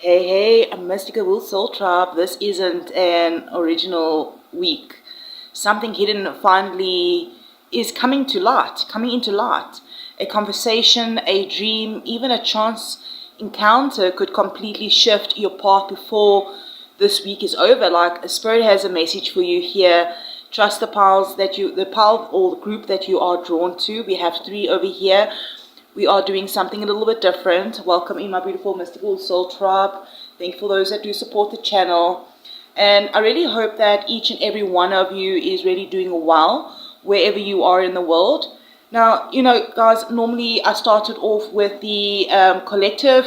Hey, Mystical Will Soul Tribe. This isn't an original week. Something hidden finally is coming into light. A conversation, a dream, even a chance encounter could completely shift your path before this week is over. Like, Spirit has a message for you here. Trust the pals the pal or the group that you are drawn to. We have 3 over here. We are doing something a little bit different. Welcome in, my beautiful Mystical Soul Tribe. Thank you for those that do support the channel. And I really hope that each and every one of you is really doing well wherever you are in the world. Now, guys, normally I started off with the collective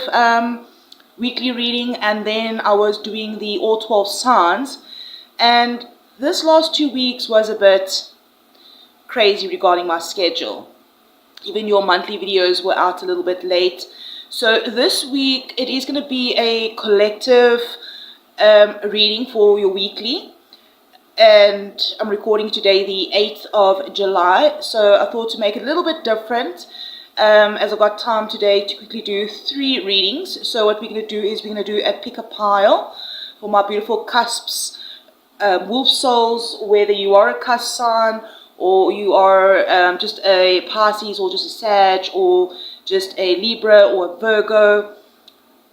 weekly reading, and then I was doing the all 12 signs. And this last 2 weeks was a bit crazy regarding my schedule. Even your monthly videos were out a little bit late. So this week, it is going to be a collective reading for your weekly. And I'm recording today the 8th of July. So I thought to make it a little bit different. As I've got time today to quickly do 3 readings. So what we're going to do is we're going to do a pick a pile for my beautiful cusps, wolf souls, whether you are a cusp sign, or you are just a Pisces, or just a Sag, or just a Libra, or a Virgo,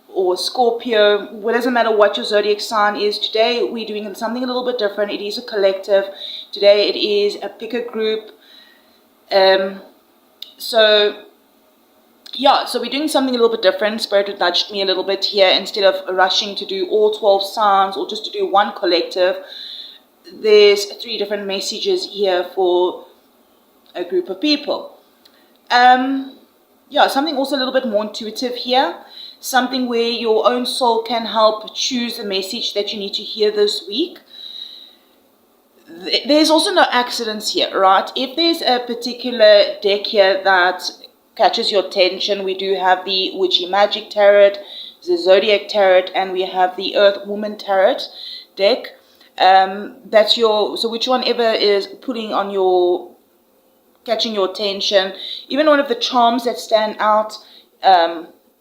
or a Scorpio. It doesn't matter what your zodiac sign is. Today we're doing something a little bit different. It is a collective. Today it is a pick a group. So we're doing something a little bit different. Spirit had nudged me a little bit here. Instead of rushing to do all 12 signs or just to do one collective, there's 3 different messages here for a group of people. Something also a little bit more intuitive here. Something where your own soul can help choose the message that you need to hear this week. There's also no accidents here, right? If there's a particular deck here that catches your attention, we do have the Witchy Magic Tarot, the Zodiac Tarot, and we have the Earth Woman Tarot deck. So which one ever is pulling on your, catching your attention. Even one of the charms that stand out,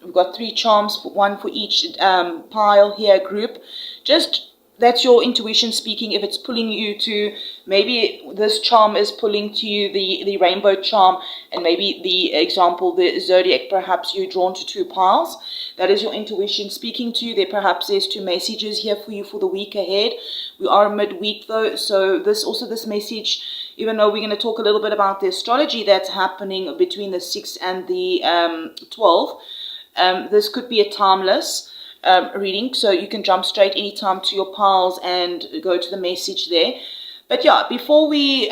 we've got 3 charms, 1 for each pile here, group. Just, that's your intuition speaking. If it's pulling you to, maybe this charm is pulling to you the rainbow charm, and maybe the example, the zodiac, perhaps you're drawn to 2 piles. That is your intuition speaking to you. There perhaps there's 2 messages here for you for the week ahead. We are midweek though, so this message, even though we're going to talk a little bit about the astrology that's happening between the 6th and the 12th, this could be a timeless reading, so you can jump straight anytime to your piles and go to the message there. But before we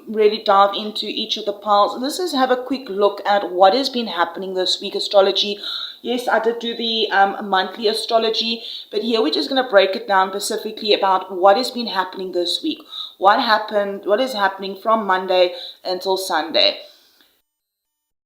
really dive into each of the piles, let's just have a quick look at what has been happening this week, astrology. Yes, I did do the monthly astrology, but here we're just going to break it down specifically about what has been happening this week. What is happening from Monday until Sunday.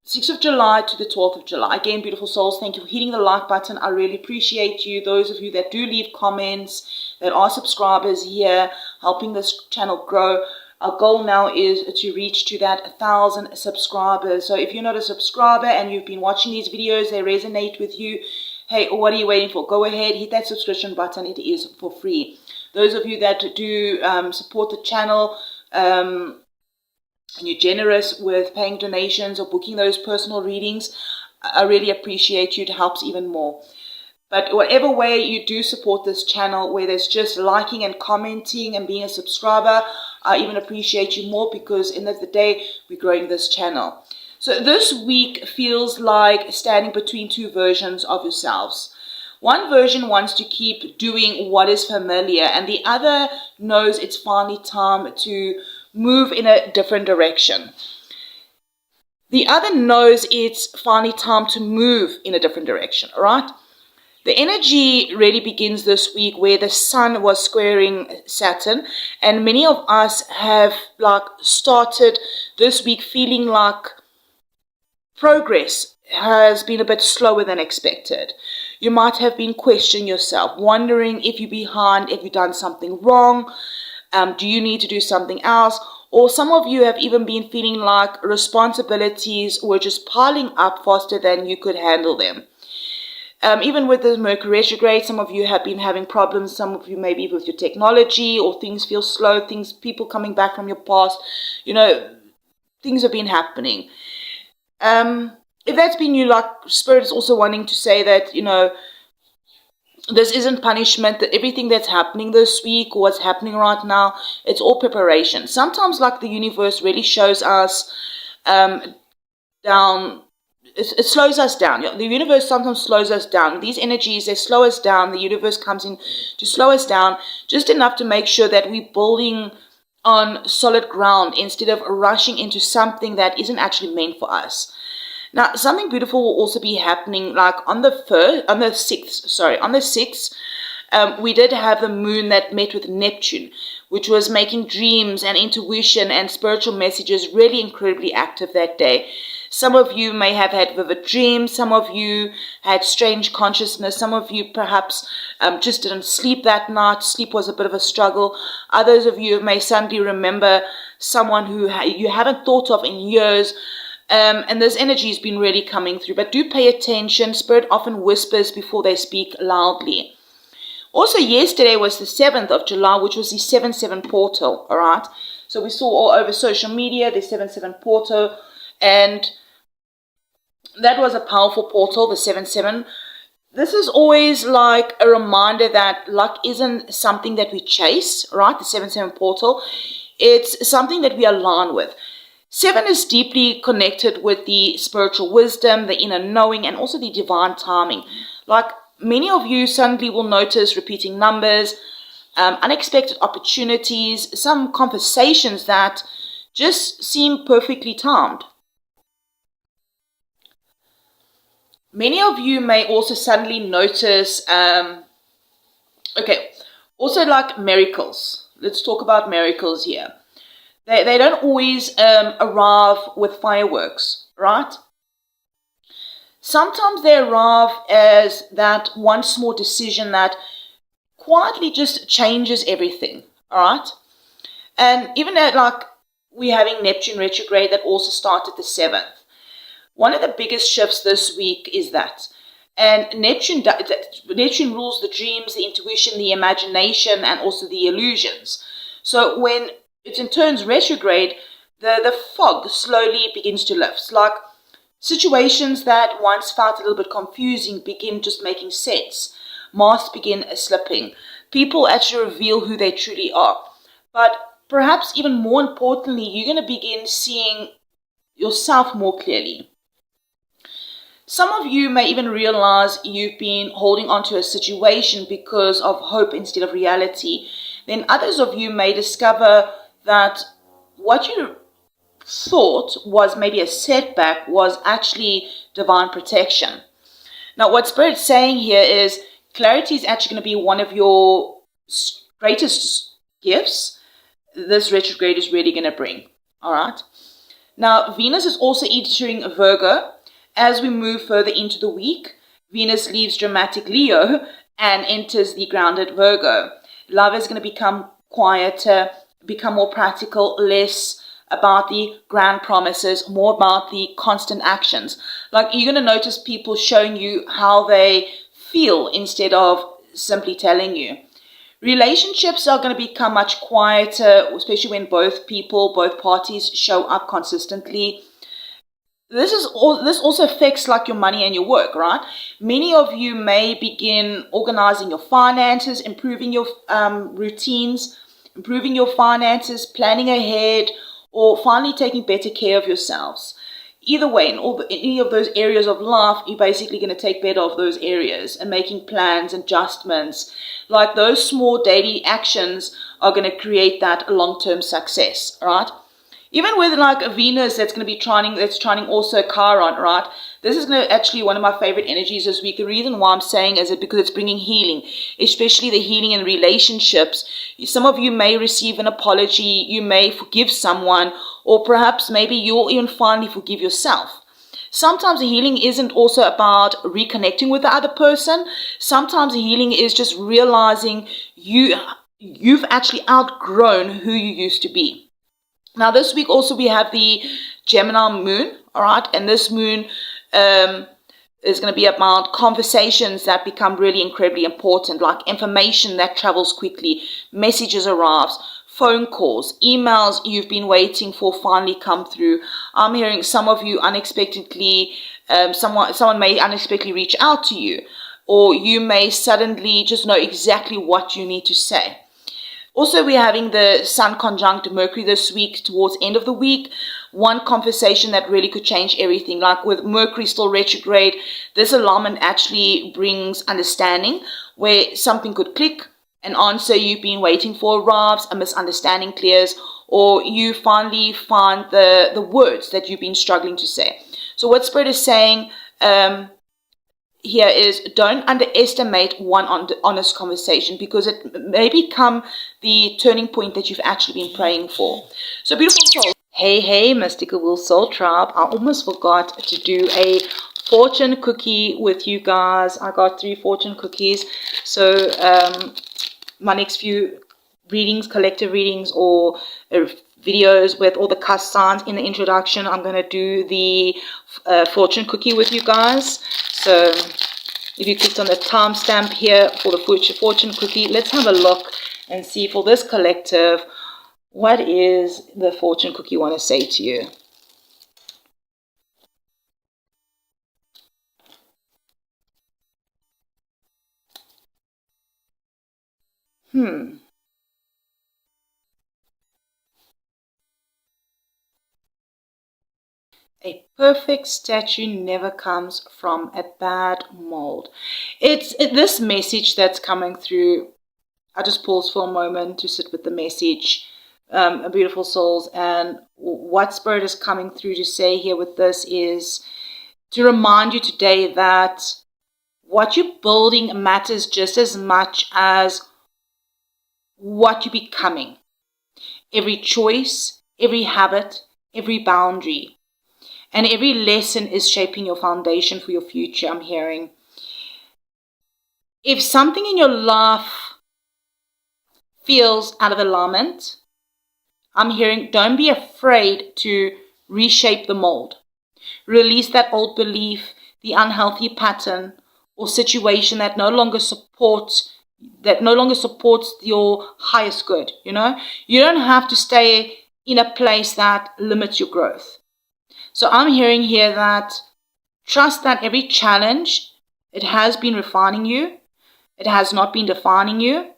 6th of July to the 12th of July. Again, beautiful souls, thank you for hitting the like button. I really appreciate you. Those of you that do leave comments, that are subscribers here, helping this channel grow. Our goal now is to reach to that 1,000 subscribers. So if you're not a subscriber and you've been watching these videos, they resonate with you, hey, what are you waiting for? Go ahead, hit that subscription button. It is for free. Those of you that do support the channel, and you're generous with paying donations or booking those personal readings, I really appreciate you. It helps even more. But whatever way you do support this channel, whether it's just liking and commenting and being a subscriber, I even appreciate you more, because in the end of the day, we're growing this channel. So this week feels like standing between 2 versions of yourselves. One version wants to keep doing what is familiar, and the other knows it's finally time to move in a different direction. The other knows it's finally time to move in a different direction, right? The energy really begins this week where the sun was squaring Saturn, and many of us have started this week feeling like progress has been a bit slower than expected. You might have been questioning yourself, wondering if you're behind, if you've done something wrong, do you need to do something else? Or some of you have even been feeling like responsibilities were just piling up faster than you could handle them. Even with the Mercury retrograde, some of you have been having problems. Some of you maybe with your technology, or things feel slow, people coming back from your past. You know, things have been happening. If that's been you, like, Spirit is also wanting to say that, you know, this isn't punishment, that everything that's happening this week or what's happening right now, it's all preparation. Sometimes, like, the universe really shows us down. It slows us down. The universe sometimes slows us down. These energies, they slow us down. The universe comes in to slow us down just enough to make sure that we're building on solid ground instead of rushing into something that isn't actually meant for us. Now, something beautiful will also be happening, like on the 6th, we did have the moon that met with Neptune, which was making dreams and intuition and spiritual messages really incredibly active that day. Some of you may have had vivid dreams. Some of you had strange consciousness. Some of you perhaps just didn't sleep that night. Sleep was a bit of a struggle. Others of you may suddenly remember someone who you haven't thought of in years. And this energy has been really coming through. But do pay attention. Spirit often whispers before they speak loudly. Also, yesterday was the 7th of July, which was the 7/7 portal, all right? So we saw all over social media the 7/7 portal, and that was a powerful portal, the 7/7. This is always like a reminder that luck isn't something that we chase, right? The 7/7 portal. It's something that we align with. 7 is deeply connected with the spiritual wisdom, the inner knowing, and also the divine timing. Like, many of you suddenly will notice repeating numbers, unexpected opportunities, some conversations that just seem perfectly timed. Many of you may also suddenly notice, also like miracles. Let's talk about miracles here. They don't always arrive with fireworks, right? Sometimes they arrive as that one small decision that quietly just changes everything, all right? And even like we're having Neptune retrograde that also started the 7th. One of the biggest shifts this week is that. And Neptune rules the dreams, the intuition, the imagination, and also the illusions. So when it turns retrograde, the fog slowly begins to lift. Like, situations that once felt a little bit confusing begin just making sense. Masks begin slipping. People actually reveal who they truly are. But perhaps even more importantly, you're going to begin seeing yourself more clearly. Some of you may even realize you've been holding on to a situation because of hope instead of reality. Then others of you may discover that what you thought was maybe a setback was actually divine protection. Now, what Spirit's saying here is clarity is actually going to be one of your greatest gifts this retrograde is really going to bring. All right. Now, Venus is also entering Virgo. As we move further into the week, Venus leaves dramatic Leo and enters the grounded Virgo. Love is going to become quieter, become more practical, less about the grand promises, more about the constant actions. Like, you're going to notice people showing you how they feel instead of simply telling you. Relationships are going to become much quieter, especially when both parties show up consistently. This also affects like your money and your work, right? Many of you may begin organizing your finances, improving your routines, improving your finances, planning ahead, or finally taking better care of yourselves. Either way, in any of those areas of life, you're basically going to take better of those areas and making plans, adjustments. Like, those small daily actions are going to create that long-term success, right? Even with like a Venus that's trining also Chiron, right? This is going to actually one of my favorite energies this week. The reason why I'm saying is because it's bringing healing, especially the healing in relationships. Some of you may receive an apology, you may forgive someone, or perhaps maybe you'll even finally forgive yourself. Sometimes the healing isn't also about reconnecting with the other person. Sometimes the healing is just realizing you've actually outgrown who you used to be. Now, this week also we have the Gemini moon, all right? And this moon is going to be about conversations that become really incredibly important, like information that travels quickly, messages arrives, phone calls, emails you've been waiting for finally come through. I'm hearing some of you unexpectedly, someone may unexpectedly reach out to you, or you may suddenly just know exactly what you need to say. Also, we're having the Sun conjunct Mercury this week towards end of the week. One conversation that really could change everything. Like with Mercury still retrograde, this alignment actually brings understanding where something could click, an answer you've been waiting for arrives, a misunderstanding clears, or you finally find the words that you've been struggling to say. So what Spirit is saying, here is don't underestimate one honest conversation, because it may become the turning point that you've actually been praying for. So beautiful soul. Hey, Mystical Will Soul Tribe. I almost forgot to do a fortune cookie with you guys. I got 3 fortune cookies. So my next few readings, collective readings, or videos with all the cast signs in the introduction, I'm going to do the fortune cookie with you guys. So if you clicked on the timestamp here for the fortune cookie, let's have a look and see for this collective, what is the fortune cookie want to say to you? A perfect statue never comes from a bad mold. It's this message that's coming through. I just pause for a moment to sit with the message, beautiful souls. And what Spirit is coming through to say here with this is to remind you today that what you're building matters just as much as what you're becoming. Every choice, every habit, every boundary, and every lesson is shaping your foundation for your future, I'm hearing. If something in your life feels out of alignment, I'm hearing don't be afraid to reshape the mold. Release that old belief, the unhealthy pattern or situation that no longer supports your highest good. You don't have to stay in a place that limits your growth. So I'm hearing here that trust that every challenge, it has been refining you. It has not been defining you.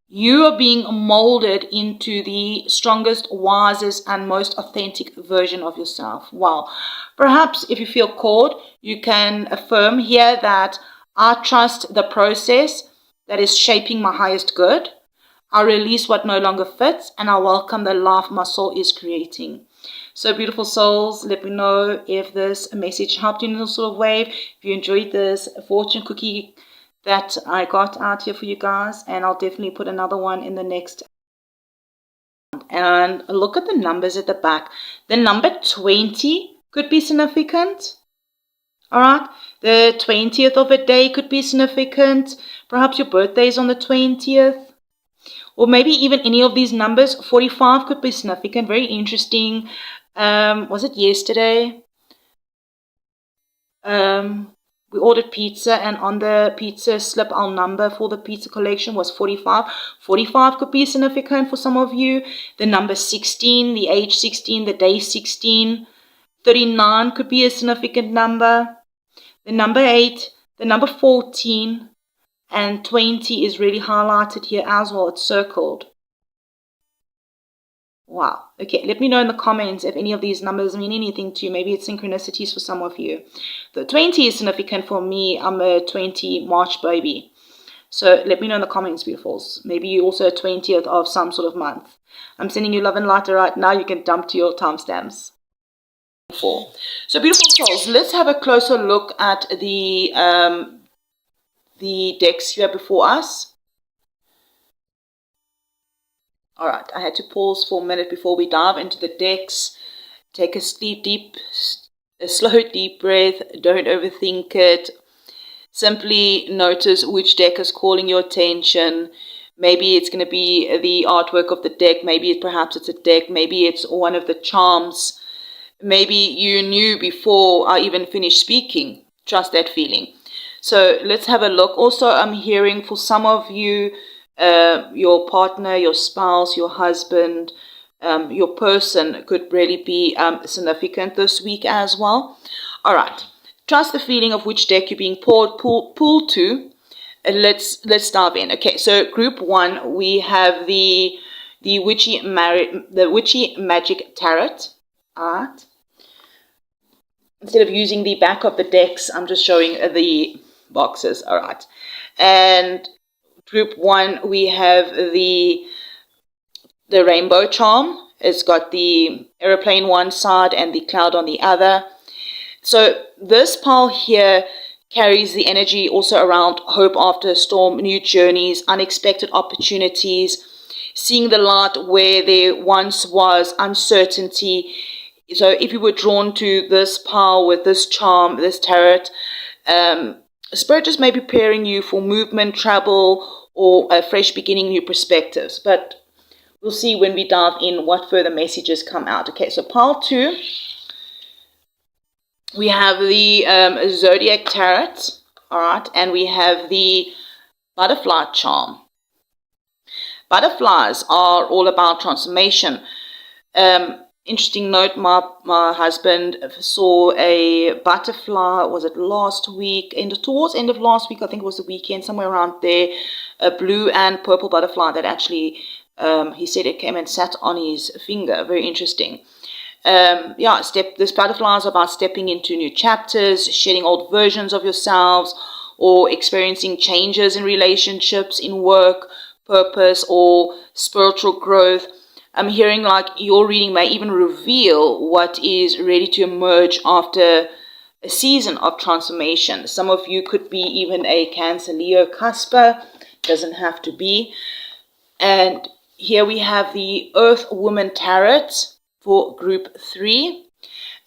You are being molded into the strongest, wisest, and most authentic version of yourself. Wow. Perhaps if you feel called, you can affirm here that I trust the process that is shaping my highest good. I release what no longer fits, and I welcome the life my soul is creating. So beautiful souls, let me know if this message helped you in some sort of way. If you enjoyed this fortune cookie that I got out here for you guys, and I'll definitely put another one in the next. And look at the numbers at the back. The number 20 could be significant. All right, the 20th of a day could be significant. Perhaps your birthday is on the 20th. Or maybe even any of these numbers. 45 could be significant. Very interesting. Was it yesterday? We ordered pizza, and on the pizza slip, our number for the pizza collection was 45. 45 could be significant for some of you. The number 16, the age 16, the day 16. 39 could be a significant number. The number 8, the number 14, and 20 is really highlighted here as well. It's circled. Wow. Okay, let me know in the comments if any of these numbers mean anything to you. Maybe it's synchronicities for some of you. The 20 is significant for me. I'm a 20 March baby. So let me know in the comments, beautifuls. Maybe you also a 20th of some sort of month. I'm sending you love and light right now. You can dump to your timestamps. So beautiful souls, let's have a closer look at the decks here before us. All right, I had to pause for a minute before we dive into the decks. Take a slow, deep breath. Don't overthink it. Simply notice which deck is calling your attention. Maybe it's going to be the artwork of the deck. Maybe perhaps it's a deck. Maybe it's one of the charms. Maybe you knew before I even finished speaking Trust that feeling. So let's have a look. Also, I'm hearing for some of you, your partner, your spouse, your husband, your person could really be significant this week as well. All right. Trust the feeling of which deck you're being pulled to. Let's dive in. Okay, so group 1, we have the Witchy Magic Tarot. All right. Instead of using the back of the decks, I'm just showing the boxes. All right. And group 1, we have the Rainbow Charm. It's got the aeroplane one side and the cloud on the other. So this pile here carries the energy also around hope after a storm, new journeys, unexpected opportunities, seeing the light where there once was uncertainty. So if you were drawn to this pile with this charm, this tarot, Spirit just may be preparing you for movement, travel, or a fresh beginning, new perspectives. But we'll see when we dive in what further messages come out. Okay, so pile 2, we have the Zodiac Tarot, all right, and we have the Butterfly Charm. Butterflies are all about transformation. Interesting note, my husband saw a butterfly, was it last week, towards end of last week, I think it was the weekend, somewhere around there, a blue and purple butterfly that actually, he said it came and sat on his finger. Very interesting. This butterfly is about stepping into new chapters, shedding old versions of yourselves, or experiencing changes in relationships, in work, purpose, or spiritual growth. I'm hearing like your reading may even reveal what is ready to emerge after a season of transformation. Some of you could be even a Cancer, Leo, cusper. Doesn't have to be. And here we have the Earth Woman Tarot for group 3.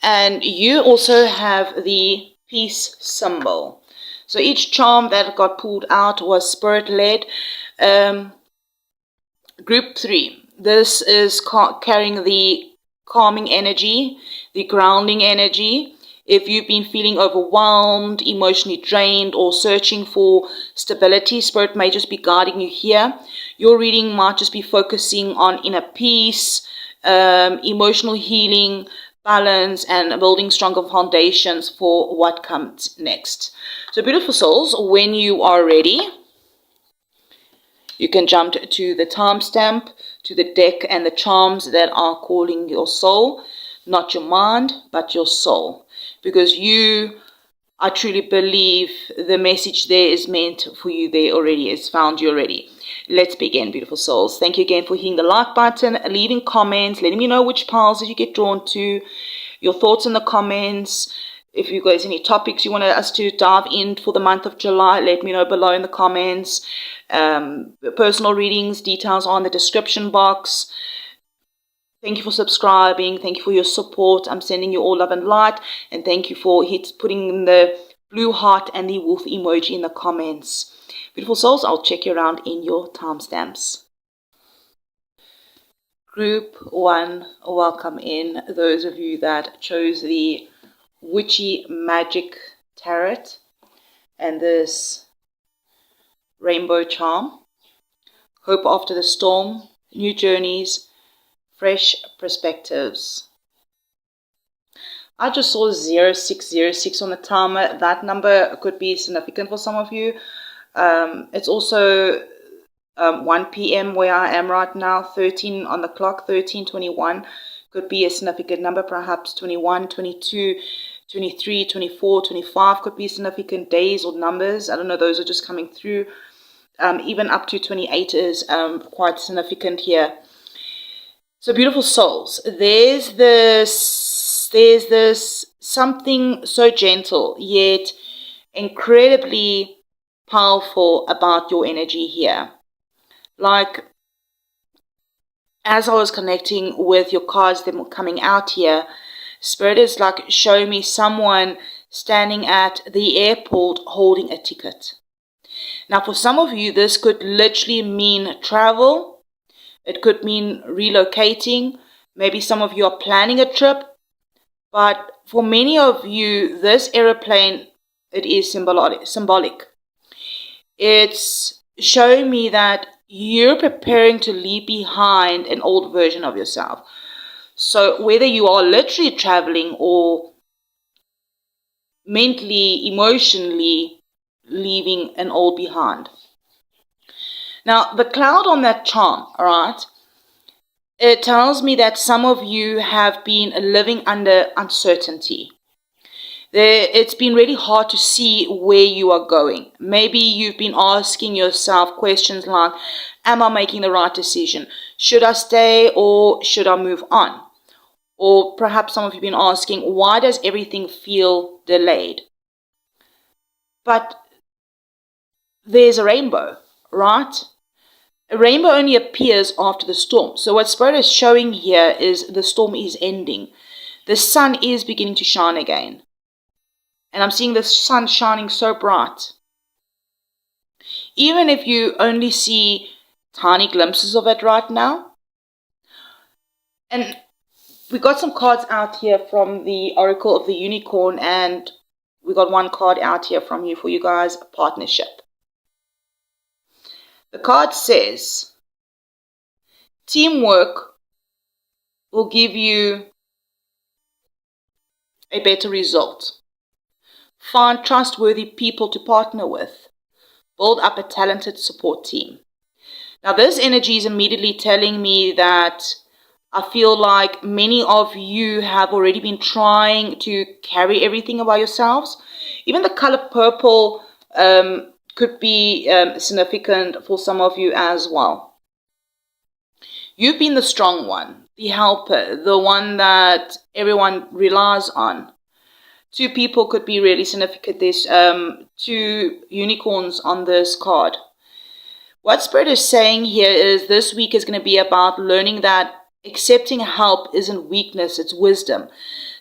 And you also have the peace symbol. So each charm that got pulled out was spirit-led. Group 3. This is carrying the calming energy, the grounding energy. If you've been feeling overwhelmed, emotionally drained, or searching for stability, Spirit may just be guiding you here. Your reading might just be focusing on inner peace, emotional healing, balance, and building stronger foundations for what comes next. So beautiful souls, when you are ready, you can jump to the timestamp, to the deck and the charms that are calling your soul, not your mind, but your soul. Because I truly believe the message there is meant for you there already, it's found you already. Let's begin, beautiful souls. Thank you again for hitting the like button, leaving comments, letting me know which piles that you get drawn to, your thoughts in the comments. If you guys any topics you want us to dive in for the month of July, let me know below in the comments. Personal readings, details are in the description box. Thank you for subscribing. Thank you for your support. I'm sending you all love and light. And thank you for putting the blue heart and the wolf emoji in the comments. Beautiful souls, I'll check you around in your timestamps. Group 1, welcome in. Those of you that chose the Witchy Magic Tarot and this Rainbow Charm. Hope after the storm, new journeys, fresh perspectives. I just saw 0606 on the timer. That number could be significant for some of you. It's also 1 p.m. where I am right now, 13 on the clock, 13:21 could be a significant number, perhaps 21, 22, 23, 24, 25 could be significant days or numbers. I don't know, those are just coming through. Even up to 28 is quite significant here. So beautiful souls, there's this something so gentle yet incredibly powerful about your energy here. Like, as I was connecting with your cards, them coming out here, Spirit is like showing me someone standing at the airport holding a ticket. Now, for some of you, this could literally mean travel. It could mean relocating. Maybe some of you are planning a trip. But for many of you, this airplane it is symbolic. It's showing me that you're preparing to leave behind an old version of yourself. So whether you are literally traveling or mentally, emotionally leaving an old behind. Now, the cloud on that charm, all right, it tells me that some of you have been living under uncertainty. It's been really hard to see where you are going. Maybe you've been asking yourself questions like, am I making the right decision? Should I stay or should I move on? Or perhaps some of you have been asking, why does everything feel delayed? But there's a rainbow, right? A rainbow only appears after the storm. So what Spirit is showing here is the storm is ending. The sun is beginning to shine again. And I'm seeing the sun shining so bright. Even if you only see tiny glimpses of it right now. And we got some cards out here from the Oracle of the Unicorn, and we got one card out here from you for you guys, partnership. The card says, teamwork will give you a better result. Find trustworthy people to partner with. Build up a talented support team. Now this energy is immediately telling me that I feel like many of you have already been trying to carry everything by yourselves. Even the color purple could be significant for some of you as well. You've been the strong one, the helper, the one that everyone relies on. Two people could be really significant. There's two unicorns on this card. What Spirit is saying here is this week is going to be about learning that accepting help isn't weakness, it's wisdom.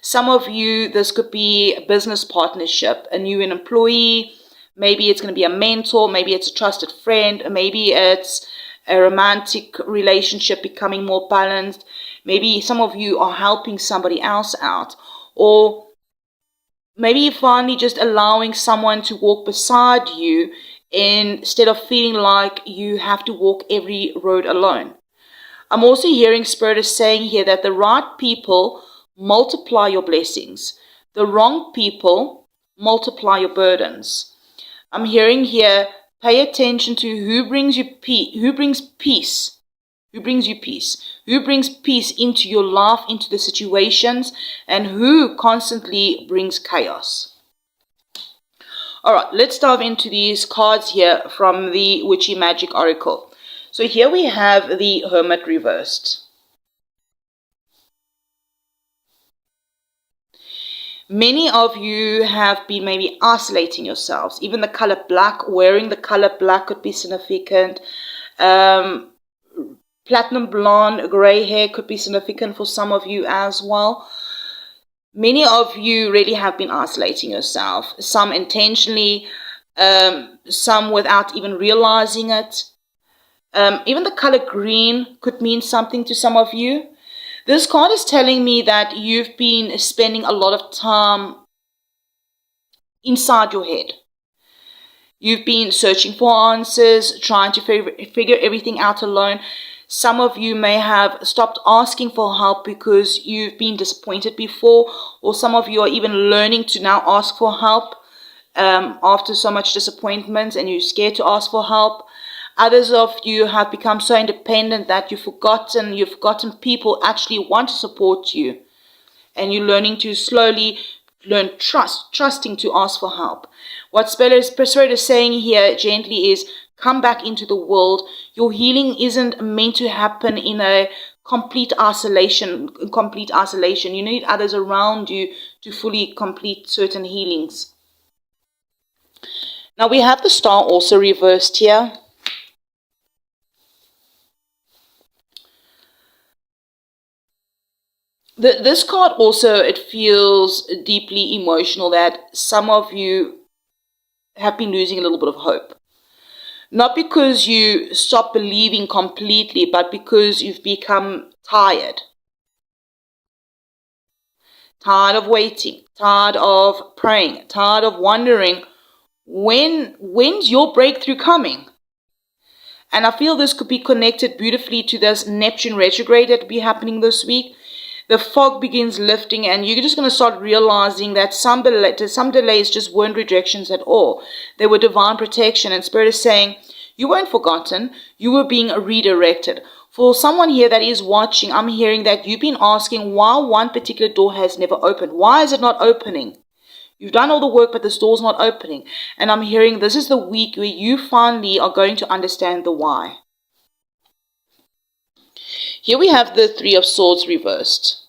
Some of you, this could be a business partnership, a new employee, maybe it's going to be a mentor, maybe it's a trusted friend, maybe it's a romantic relationship becoming more balanced. Maybe some of you are helping somebody else out, or maybe you're finally just allowing someone to walk beside you instead of feeling like you have to walk every road alone. I'm also hearing Spirit is saying here that the right people multiply your blessings. The wrong people multiply your burdens. I'm hearing here, pay attention to who brings you peace, who brings peace, who brings you peace, who brings peace into your life, into the situations, and who constantly brings chaos. All right, let's dive into these cards here from the Witchy Magic Oracle. So here we have the Hermit reversed. Many of you have been maybe isolating yourselves. Even the color black, wearing the color black could be significant. Platinum blonde, gray hair could be significant for some of you as well. Many of you really have been isolating yourself. Some intentionally, some without even realizing it. Even the color green could mean something to some of you. This card is telling me that you've been spending a lot of time inside your head. You've been searching for answers, trying to figure everything out alone. Some of you may have stopped asking for help because you've been disappointed before, or some of you are even learning to now ask for help after so much disappointment and you're scared to ask for help. Others of you have become so independent that you've forgotten people actually want to support you. And you're learning to slowly learn trusting to ask for help. What Spirit is saying here gently is, come back into the world. Your healing isn't meant to happen in a complete isolation. You need others around you to fully complete certain healings. Now we have the star also reversed here. This card also, it feels deeply emotional that some of you have been losing a little bit of hope. Not because you stop believing completely, but because you've become tired. tired of waiting, tired of praying, tired of wondering, when's your breakthrough coming? And I feel this could be connected beautifully to this Neptune retrograde that will be happening this week. The fog begins lifting, and you're just going to start realizing that some delays just weren't rejections at all. They were divine protection, and Spirit is saying, you weren't forgotten, you were being redirected. For someone here that is watching, I'm hearing that you've been asking why one particular door has never opened. Why is it not opening? You've done all the work, but this door's not opening. And I'm hearing this is the week where you finally are going to understand the why. Here we have the Three of Swords reversed.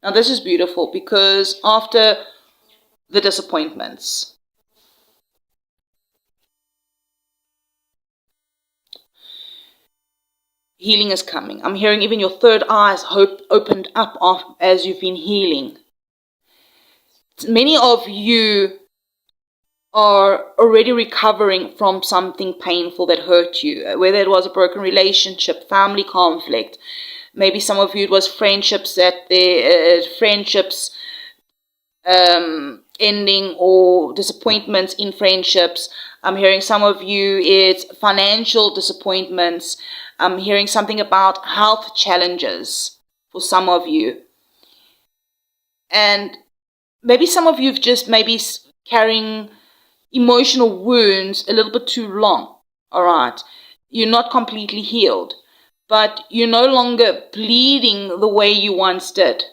Now this is beautiful because after the disappointments, healing is coming. I'm hearing even your third eye has opened up as you've been healing. Many of you are already recovering from something painful that hurt you, whether it was a broken relationship, family conflict. Maybe some of you it was friendships ending or disappointments in friendships. I'm hearing some of you it's financial disappointments. I'm hearing something about health challenges for some of you. And maybe some of you've just maybe carrying emotional wounds a little bit too long. All right. You're not completely healed, but you're no longer bleeding the way you once did.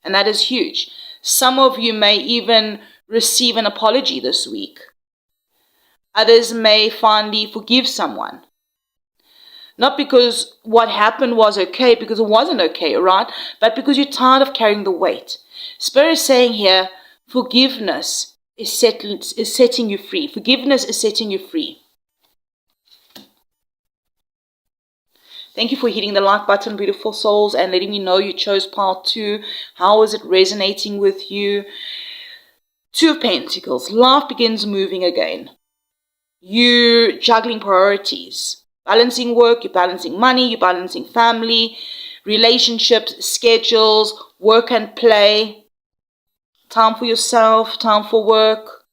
And that is huge. Some of you may even receive an apology this week. Others may finally forgive someone. Not because what happened was okay, because it wasn't okay, right? But because you're tired of carrying the weight. Spirit is saying here, forgiveness is setting you free. Forgiveness is setting you free. Thank you for hitting the like button, beautiful souls, and letting me know you chose part 2. How is it resonating with you? 2 of Pentacles. Life begins moving again. You're juggling priorities. Balancing work, you're balancing money, you're balancing family, relationships, schedules, work and play. Time for yourself, time for work.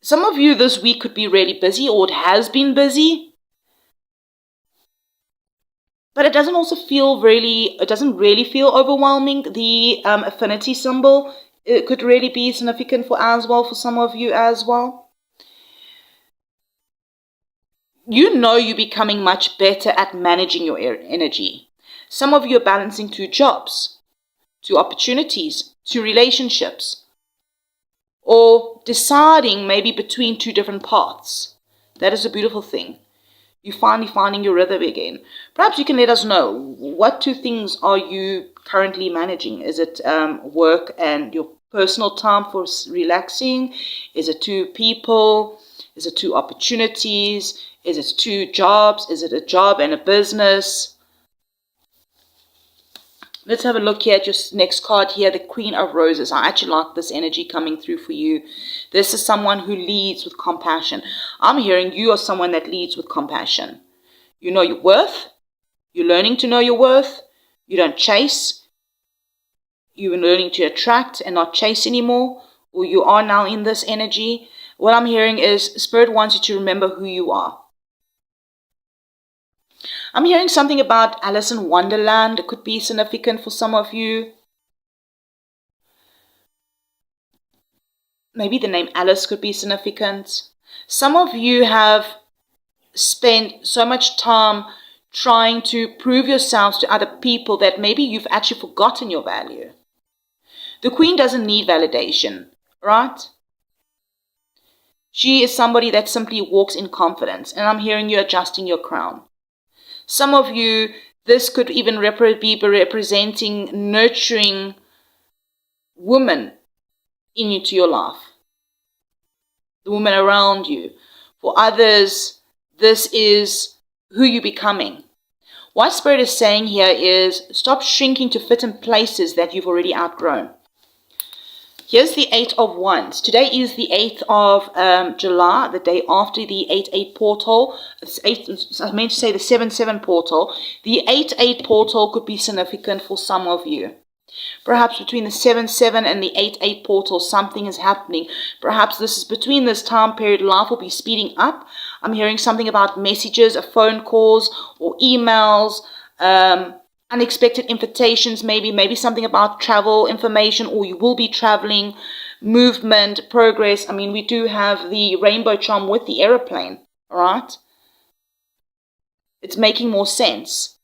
Some of you this week could be really busy, or it has been busy. But it doesn't really feel overwhelming. The affinity symbol, it could really be significant for some of you as well. You know you're becoming much better at managing your energy. Some of you are balancing 2 jobs, 2 opportunities, 2 relationships, or deciding maybe between 2 different paths. That is a beautiful thing. You're finally finding your rhythm again. Perhaps you can let us know, what 2 things are you currently managing? Is it work and your personal time for relaxing? Is it 2 people? Is it 2 opportunities? Is it 2 jobs? Is it a job and a business? Let's have a look here at your next card here, the Queen of Roses. I actually like this energy coming through for you. This is someone who leads with compassion. I'm hearing you are someone that leads with compassion. You know your worth. You're learning to know your worth. You don't chase. You're learning to attract and not chase anymore. Or you are now in this energy. What I'm hearing is Spirit wants you to remember who you are. I'm hearing something about Alice in Wonderland. It could be significant for some of you. Maybe the name Alice could be significant. Some of you have spent so much time trying to prove yourselves to other people that maybe you've actually forgotten your value. The Queen doesn't need validation, right? She is somebody that simply walks in confidence. And I'm hearing you adjusting your crown. Some of you, this could even be representing nurturing women into your life. The women around you. For others, this is who you're becoming. What Spirit is saying here is stop shrinking to fit in places that you've already outgrown. Here's the Eight of Wands. Today is the 8th of July, the day after the 8-8 portal. I meant to say the 7-7 portal. The 8-8 portal could be significant for some of you. Perhaps between the 7-7 and the 8-8 portal, something is happening. Perhaps this is between this time period, life will be speeding up. I'm hearing something about messages, phone calls, or emails, unexpected invitations, maybe something about travel information, or you will be traveling, movement, progress. I mean, we do have the rainbow charm with the aeroplane, all right? It's making more sense.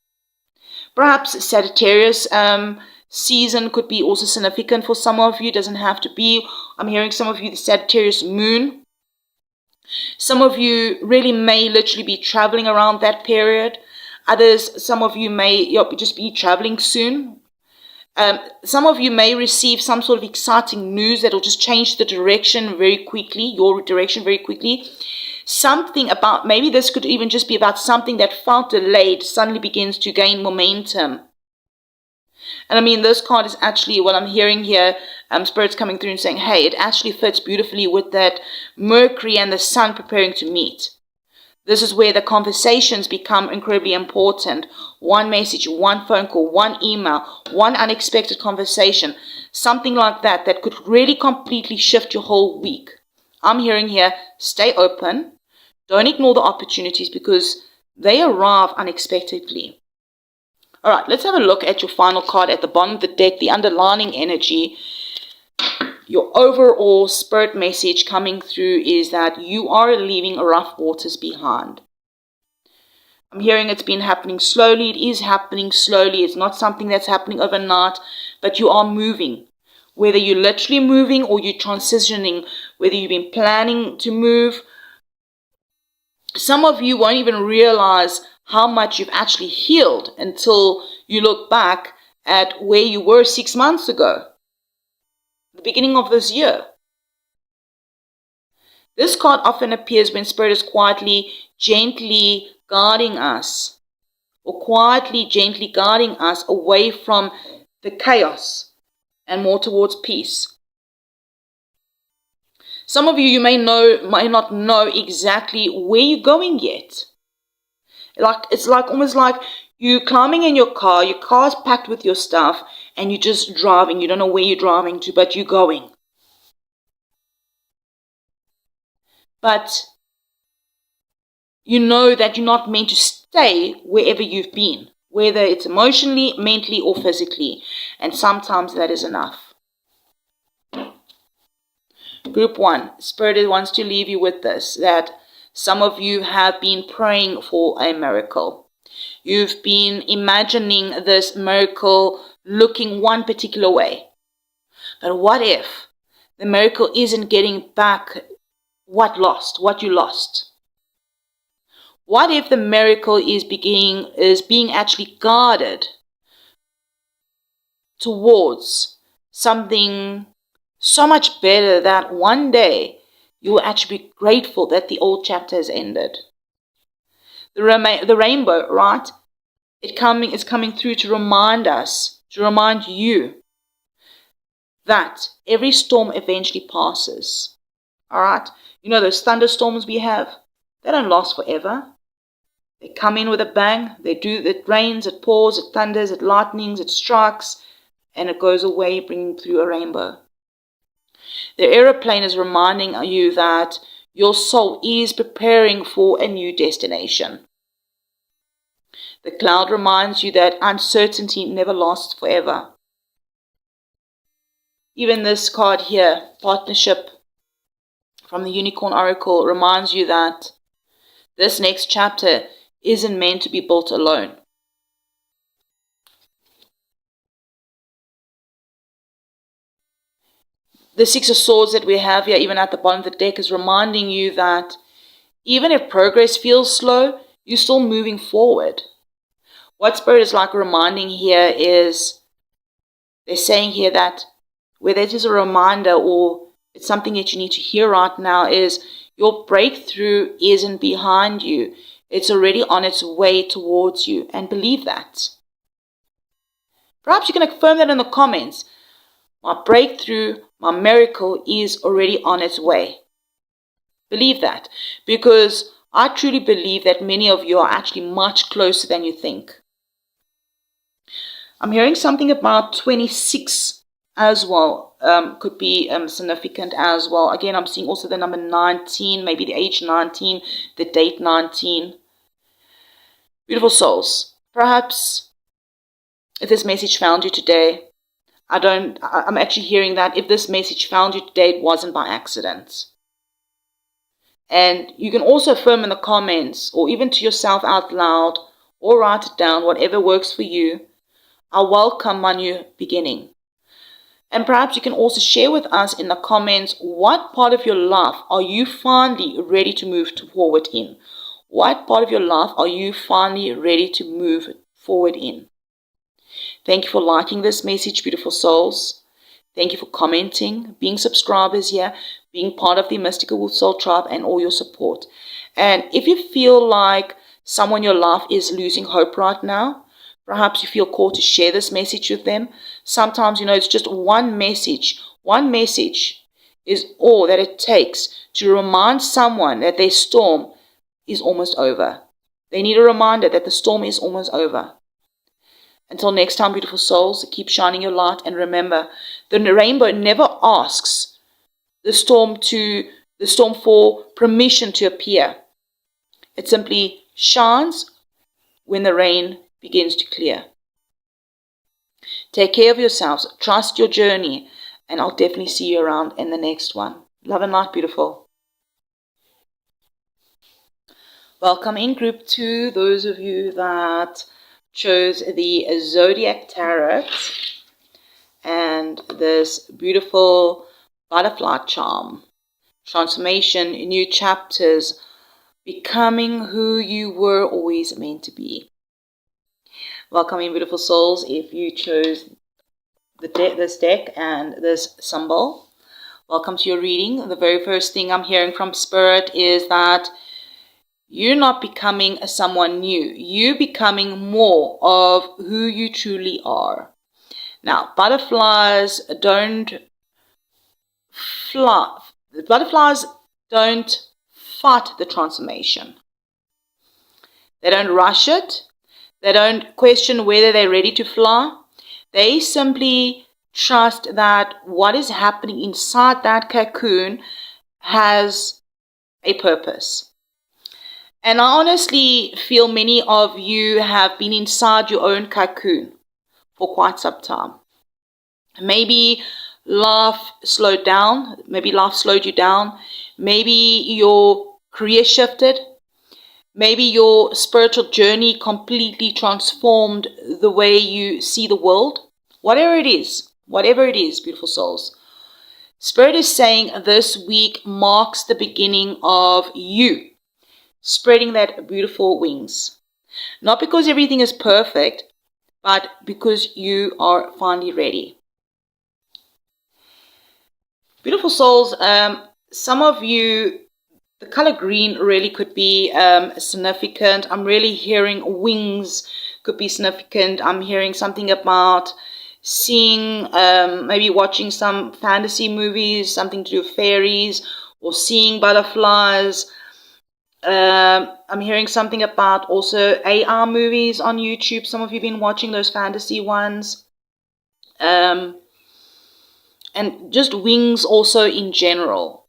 Perhaps Sagittarius season could be also significant for some of you. Doesn't have to be. I'm hearing some of you the Sagittarius moon. Some of you really may literally be traveling around that period. Others, some of you may just be traveling soon. Some of you may receive some sort of exciting news that will just change the direction very quickly, your direction very quickly. Something about, maybe this could even just be about something that felt delayed suddenly begins to gain momentum. And I mean, this card is actually what I'm hearing here. Spirit's coming through and saying, hey, it actually fits beautifully with that Mercury and the Sun preparing to meet. This is where the conversations become incredibly important. One message, one phone call, one email, one unexpected conversation, something like that that could really completely shift your whole week. I'm hearing here, stay open. Don't ignore the opportunities because they arrive unexpectedly. All right, let's have a look at your final card at the bottom of the deck, the underlining energy. Your overall spirit message coming through is that you are leaving rough waters behind. I'm hearing it's been happening slowly. It is happening slowly. It's not something that's happening overnight, but you are moving. Whether you're literally moving or you're transitioning, whether you've been planning to move. Some of you won't even realize how much you've actually healed until you look back at where you were 6 months ago. The beginning of this year. This card often appears when Spirit is quietly, gently guiding us, or quietly, gently guiding us away from the chaos and more towards peace. Some of you may not know exactly where you're going yet. It's almost like you're climbing in your car's packed with your stuff, and you're just driving. You don't know where you're driving to, but you're going. But you know that you're not meant to stay wherever you've been, whether it's emotionally, mentally, or physically. And sometimes that is enough. Group 1, Spirit wants to leave you with this, that some of you have been praying for a miracle. You've been imagining this miracle looking one particular way. But what if the miracle isn't getting back what you lost? What if the miracle is being actually guarded towards something so much better that one day you will actually be grateful that the old chapter has ended? The rainbow, right? It's coming through to remind us, to remind you that every storm eventually passes. All right? You know those thunderstorms we have? They don't last forever. They come in with a bang. It rains, it pours, it thunders, it lightnings, it strikes, and it goes away, bringing through a rainbow. The aeroplane is reminding you that your soul is preparing for a new destination. The cloud reminds you that uncertainty never lasts forever. Even this card here, partnership from the Unicorn Oracle, reminds you that this next chapter isn't meant to be built alone. The Six of Swords that we have here, even at the bottom of the deck, is reminding you that even if progress feels slow, you're still moving forward. What Spirit is reminding here is, they're saying here that whether it is a reminder or it's something that you need to hear right now, is your breakthrough isn't behind you. It's already on its way towards you, and believe that. Perhaps you can confirm that in the comments. My breakthrough, my miracle is already on its way. Believe that, because I truly believe that many of you are actually much closer than you think. I'm hearing something about 26 as well. Could be significant as well. Again, I'm seeing also the number 19, maybe the age 19, the date 19. Beautiful souls. Perhaps if this message found you today, I'm actually hearing that if this message found you today, it wasn't by accident. And you can also affirm in the comments, or even to yourself out loud, or write it down, whatever works for you. I welcome my new beginning. And perhaps you can also share with us in the comments, what part of your life are you finally ready to move forward in? What part of your life are you finally ready to move forward in? Thank you for liking this message, beautiful souls. Thank you for commenting, being subscribers here, being part of the Mystical Wolf Soul Tribe, and all your support. And if you feel like someone in your life is losing hope right now, perhaps you feel called to share this message with them. Sometimes, it's just one message. One message is all that it takes to remind someone that their storm is almost over. They need a reminder that the storm is almost over. Until next time, beautiful souls, keep shining your light. And remember, the rainbow never asks the storm for permission to appear. It simply shines when the rain begins to clear. Take care of yourselves, trust your journey, and I'll definitely see you around in the next one. Love and light, beautiful. Welcome in group 2, those of you that chose the Zodiac Tarot and this beautiful butterfly charm. Transformation, new chapters, becoming who you were always meant to be. Welcome in, beautiful souls, if you chose this deck and this symbol. Welcome to your reading. The very first thing I'm hearing from Spirit is that you're not becoming someone new. You're becoming more of who you truly are. Now, butterflies don't fly. Butterflies don't fight the transformation. They don't rush it. They don't question whether they're ready to fly. They simply trust that what is happening inside that cocoon has a purpose. And I honestly feel many of you have been inside your own cocoon for quite some time. Maybe life slowed down. Maybe life slowed you down. Maybe your career shifted. Maybe your spiritual journey completely transformed the way you see the world. Whatever it is, beautiful souls. Spirit is saying this week marks the beginning of you spreading that beautiful wings. Not because everything is perfect, but because you are finally ready. Beautiful souls, some of you, the color green really could be significant. I'm really hearing wings could be significant. I'm hearing something about seeing, maybe watching some fantasy movies, something to do with fairies, or seeing butterflies. I'm hearing something about also AR movies on YouTube. Some of you have been watching those fantasy ones. And just wings also in general.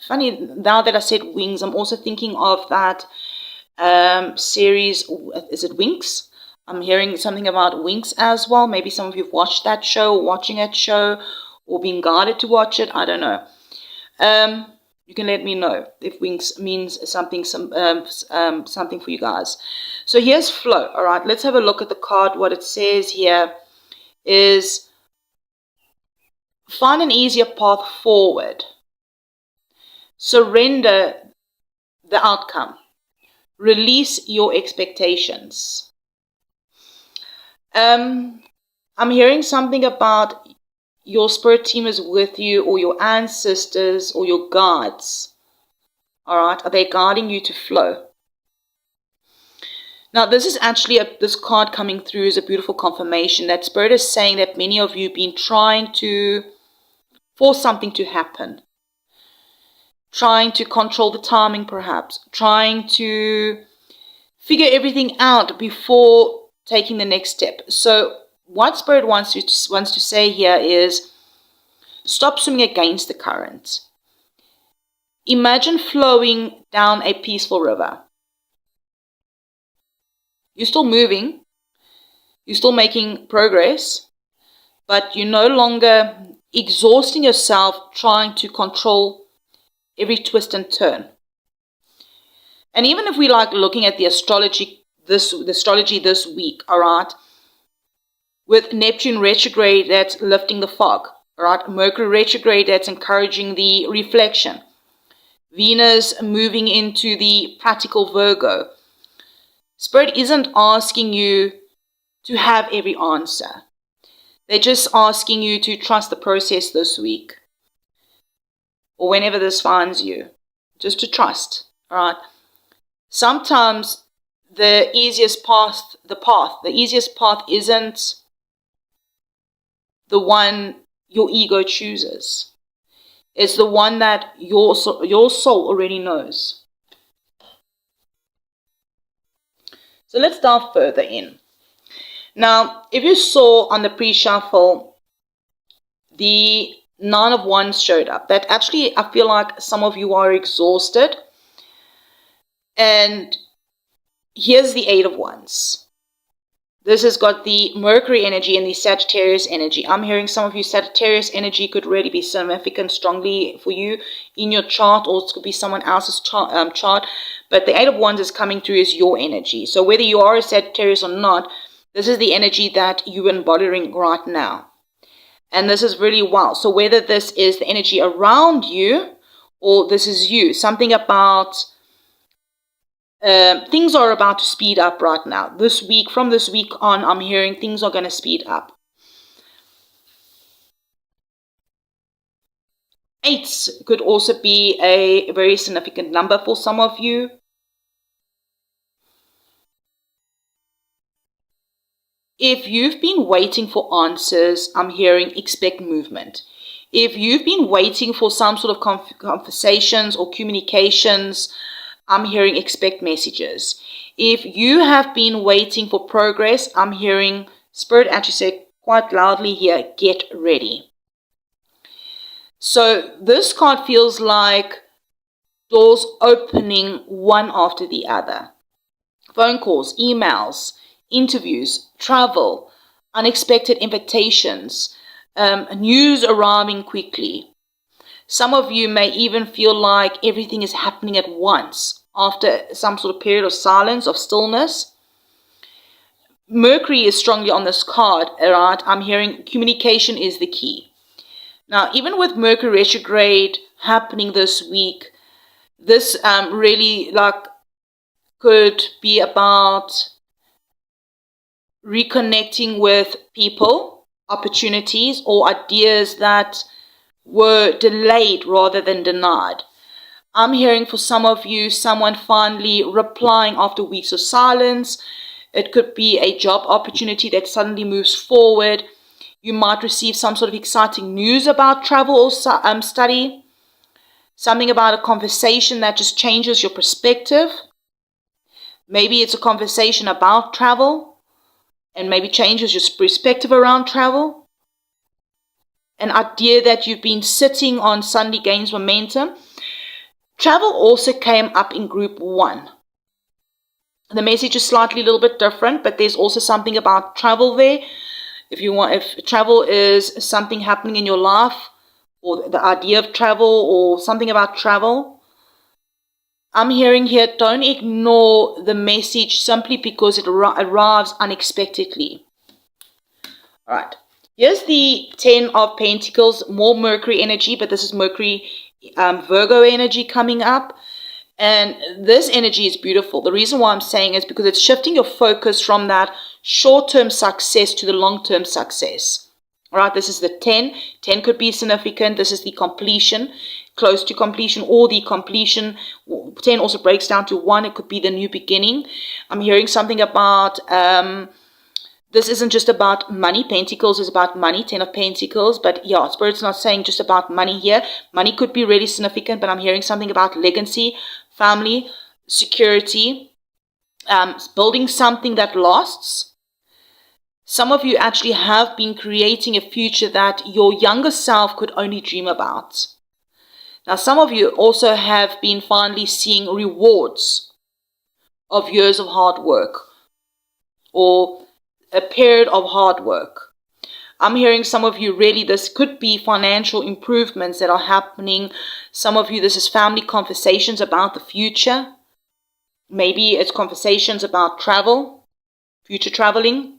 Funny, now that I said wings, I'm also thinking of that series, is it Winx? I'm hearing something about Winx as well. Maybe some of you have watched that show, or watching that show, or being guided to watch it. I don't know. You can let me know if Winx means something for you guys. So here's flow. All right, let's have a look at the card. What it says here is find an easier path forward. Surrender the outcome. Release your expectations. I'm hearing something about your spirit team is with you, or your ancestors, or your guides. All right, are they guiding you to flow? Now, this is actually, this card coming through is a beautiful confirmation that Spirit is saying that many of you have been trying to force something to happen. Trying to control the timing, perhaps. Trying to figure everything out before taking the next step. So what Spirit wants to say here is, stop swimming against the current. Imagine flowing down a peaceful river. You're still moving, you're still making progress, but you're no longer exhausting yourself trying to control every twist and turn. And even if we like looking at the astrology this week, all right, with Neptune retrograde, that's lifting the fog, all right, Mercury retrograde, that's encouraging the reflection, Venus moving into the practical Virgo. Spirit isn't asking you to have every answer. They're just asking you to trust the process this week, or whenever this finds you, just to trust, all right? Sometimes the easiest path isn't the one your ego chooses. It's the one that your soul already knows. So let's dive further in. Now, if you saw on the pre-shuffle, the Nine of Wands showed up. That actually, I feel like some of you are exhausted. And here's the Eight of Wands. This has got the Mercury energy and the Sagittarius energy. I'm hearing some of you Sagittarius energy could really be significant strongly for you in your chart, or it could be someone else's chart. But the Eight of Wands is coming through as your energy. So whether you are a Sagittarius or not, this is the energy that you're embodying right now. And this is really well. So whether this is the energy around you or this is you, something about things are about to speed up right now. This week, from this week on, I'm hearing things are going to speed up. Eights could also be a very significant number for some of you. If you've been waiting for answers, I'm hearing expect movement. If you've been waiting for some sort of conversations or communications, I'm hearing expect messages. If you have been waiting for progress, I'm hearing Spirit actually say quite loudly here, get ready. So this card feels like doors opening one after the other. Phone calls, emails, interviews, travel, unexpected invitations, news arriving quickly. Some of you may even feel like everything is happening at once after some sort of period of silence, of stillness. Mercury is strongly on this card, right? I'm hearing communication is the key. Now, even with Mercury retrograde happening this week, this really could be about reconnecting with people, opportunities, or ideas that were delayed rather than denied. I'm hearing for some of you, someone finally replying after weeks of silence. It could be a job opportunity that suddenly moves forward. You might receive some sort of exciting news about travel or study. Something about a conversation that just changes your perspective. Maybe it's a conversation about travel and maybe changes your perspective around travel. An idea that you've been sitting on suddenly gains momentum. Travel also came up in group 1. The message is slightly a little bit different, but there's also something about travel there. If travel is something happening in your life, or the idea of travel, or something about travel, I'm hearing here, don't ignore the message simply because it arrives unexpectedly. All right. Here's the 10 of Pentacles, more Mercury energy, but this is Mercury Virgo energy coming up. And this energy is beautiful. The reason why I'm saying is because it's shifting your focus from that short-term success to the long-term success. All right, this is the 10. 10 could be significant. This is the completion, close to completion, or the completion. 10 also breaks down to 1. It could be the new beginning. I'm hearing something about, this isn't just about money. Pentacles is about money, 10 of Pentacles. But yeah, Spirit's not saying just about money here. Money could be really significant, but I'm hearing something about legacy, family, security, building something that lasts. Some of you actually have been creating a future that your younger self could only dream about. Now, some of you also have been finally seeing rewards of years of hard work or a period of hard work. I'm hearing some of you really, this could be financial improvements that are happening. Some of you, this is family conversations about the future. Maybe it's conversations about travel, future traveling.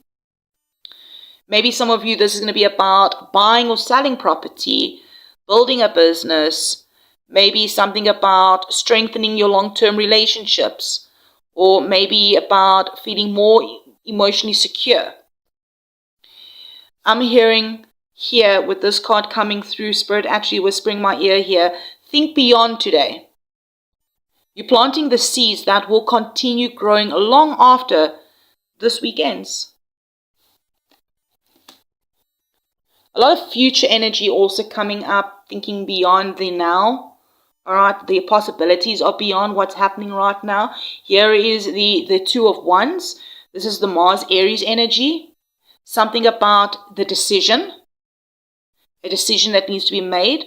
Maybe some of you, this is going to be about buying or selling property, building a business, maybe something about strengthening your long-term relationships, or maybe about feeling more emotionally secure. I'm hearing here with this card coming through, Spirit actually whispering my ear here, think beyond today. You're planting the seeds that will continue growing long after this week ends. A lot of future energy also coming up, thinking beyond the now. All right, the possibilities are beyond what's happening right now. Here is the Two of Wands. This is the Mars Aries energy. Something about the decision. A decision that needs to be made.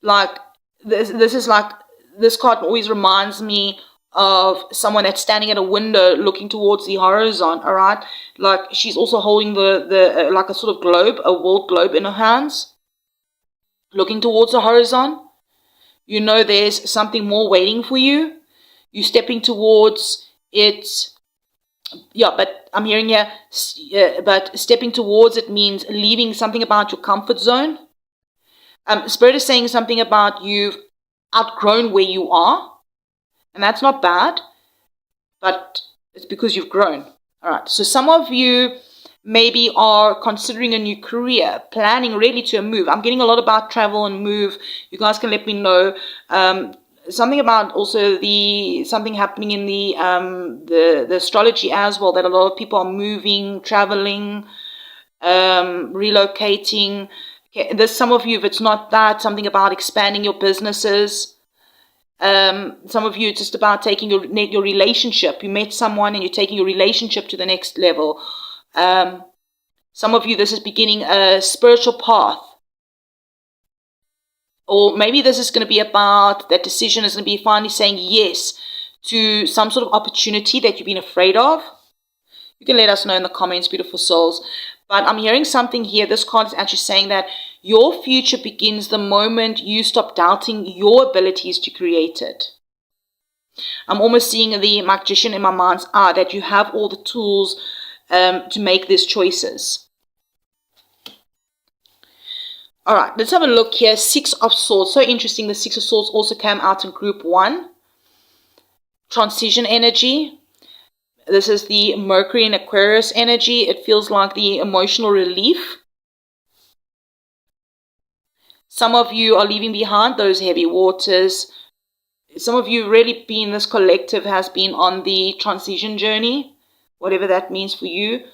Like, this is like, this card always reminds me of someone that's standing at a window looking towards the horizon, all right? Like, she's also holding the like a sort of globe, a world globe in her hands, looking towards the horizon. You know there's something more waiting for you. You're stepping towards it. Yeah, but I'm hearing here, but stepping towards it means leaving something about your comfort zone. Spirit is saying something about you've outgrown where you are. And that's not bad, but it's because you've grown. All right, so some of you maybe are considering a new career, planning really to move. I'm getting a lot about travel and move. You guys can let me know. Something about also something happening in the astrology as well, that a lot of people are moving, traveling, relocating. Okay, there's some of you, if it's not that, something about expanding your businesses. Some of you, it's just about taking your relationship. You met someone and you're taking your relationship to the next level. Some of you, this is beginning a spiritual path. Or maybe this is going to be about, that decision is going to be finally saying yes to some sort of opportunity that you've been afraid of. You can let us know in the comments, beautiful souls. But I'm hearing something here. This card is actually saying that your future begins the moment you stop doubting your abilities to create it. I'm almost seeing the magician in my mind's eye, that you have all the tools to make these choices. All right, let's have a look here. Six of Swords. So interesting. The Six of Swords also came out in group 1. Transition energy. This is the Mercury and Aquarius energy. It feels like the emotional relief. Some of you are leaving behind those heavy waters. Some of you really being, this collective has been on the transition journey, whatever that means for you.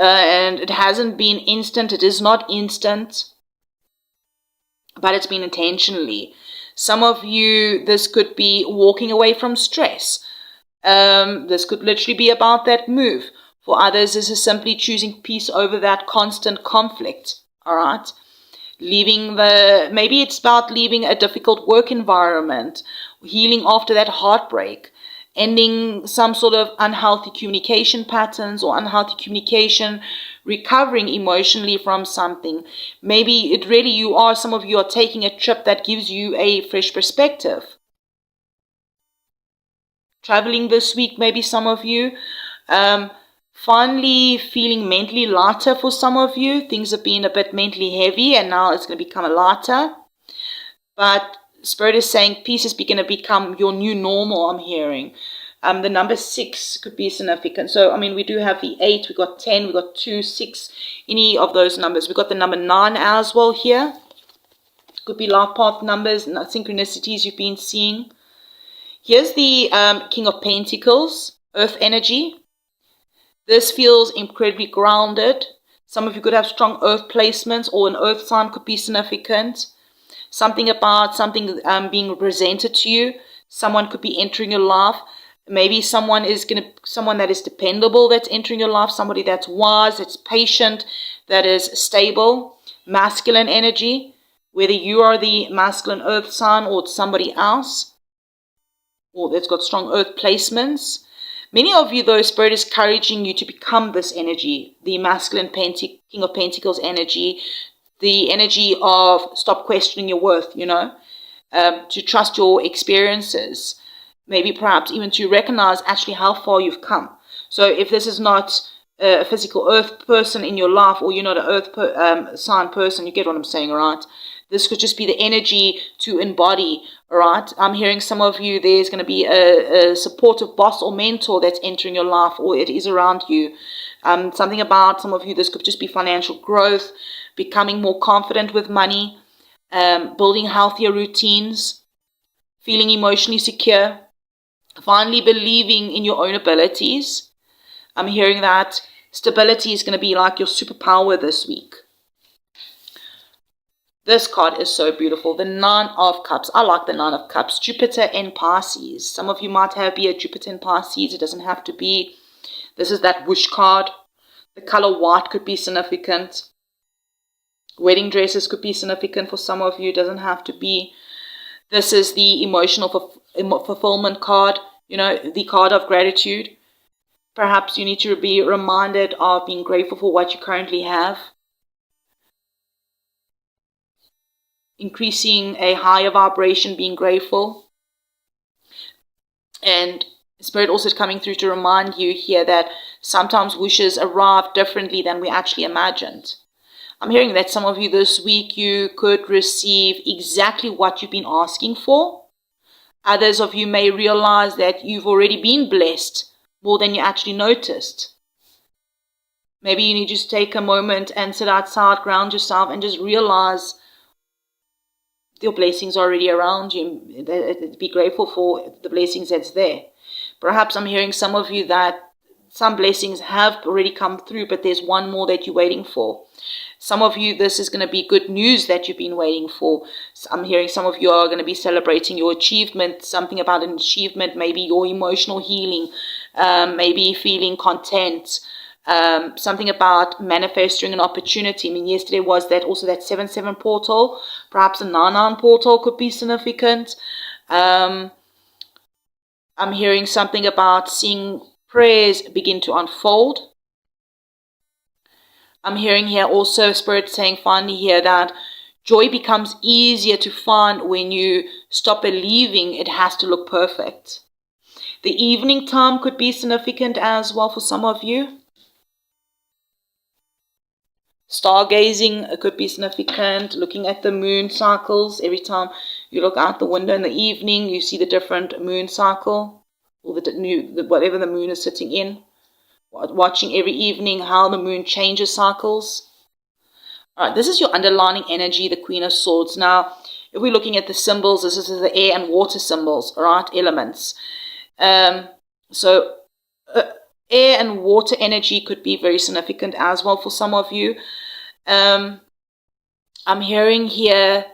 And it hasn't been instant. It is not instant, but it's been intentionally. Some of you, this could be walking away from stress. This could literally be about that move. For others, this is simply choosing peace over that constant conflict. All right. Maybe it's about leaving a difficult work environment, healing after that heartbreak, ending some sort of unhealthy communication patterns or unhealthy communication, recovering emotionally from something. Maybe some of you are taking a trip that gives you a fresh perspective. Traveling this week, maybe some of you. Finally feeling mentally lighter for some of you. Things have been a bit mentally heavy and now it's going to become a lighter. But Spirit is saying peace is going to become your new normal, I'm hearing. The number 6 could be significant. So, I mean, we do have the 8, we got 10, we got 2, 6, any of those numbers. We got the number 9 as well here. Could be life path numbers, synchronicities you've been seeing. Here's the King of Pentacles, Earth energy. This feels incredibly grounded. Some of you could have strong Earth placements, or an Earth sign could be significant. Something about something being presented to you. Someone could be entering your life. Maybe someone that is dependable that's entering your life. Somebody that's wise, that's patient, that is stable. Masculine energy, whether you are the masculine Earth sign or it's somebody else, or that's got strong Earth placements. Many of you, though, Spirit is encouraging you to become this energy, the masculine King of Pentacles energy, the energy of stop questioning your worth, to trust your experiences, maybe perhaps even to recognize actually how far you've come. So if this is not a physical Earth person in your life, or you're not an Earth sign person, you get what I'm saying, right? This could just be the energy to embody, right? I'm hearing some of you, there's going to be a supportive boss or mentor that's entering your life, or it is around you. Something about some of you, this could just be financial growth, becoming more confident with money, building healthier routines, feeling emotionally secure, finally believing in your own abilities. I'm hearing that stability is going to be like your superpower this week. This card is so beautiful. The 9 of Cups. I like the 9 of Cups. Jupiter and Pisces. Some of you might be a Jupiter and Pisces. It doesn't have to be. This is that wish card. The color white could be significant. Wedding dresses could be significant for some of you. It doesn't have to be. This is the emotional fulfillment card. The card of gratitude. Perhaps you need to be reminded of being grateful for what you currently have. Increasing a higher vibration, being grateful. And Spirit also is coming through to remind you here that sometimes wishes arrive differently than we actually imagined. I'm hearing that some of you this week, you could receive exactly what you've been asking for. Others of you may realize that you've already been blessed more than you actually noticed. Maybe you need to just take a moment and sit outside, ground yourself, and just realize your blessings are already around you. Be grateful for the blessings that's there. Perhaps I'm hearing some of you that some blessings have already come through, but there's one more that you're waiting for. Some of you, this is going to be good news that you've been waiting for. I'm hearing some of you are going to be celebrating your achievement, something about an achievement, maybe your emotional healing, maybe feeling content, something about manifesting an opportunity. I mean, yesterday was that 7/7 portal. Perhaps a 9/9 portal could be significant. I'm hearing something about seeing prayers begin to unfold. I'm hearing here also Spirit saying finally here that joy becomes easier to find when you stop believing it has to look perfect. The evening time could be significant as well for some of you. Stargazing could be significant. Looking at the moon cycles. Every time you look out the window in the evening, you see the different moon cycle, or whatever the moon is sitting in. Watching every evening how the moon changes cycles. All right, this is your underlining energy, the Queen of Swords. Now, if we're looking at the symbols, this is the air and water symbols, all right, elements. So air and water energy could be very significant as well for some of you. I'm hearing here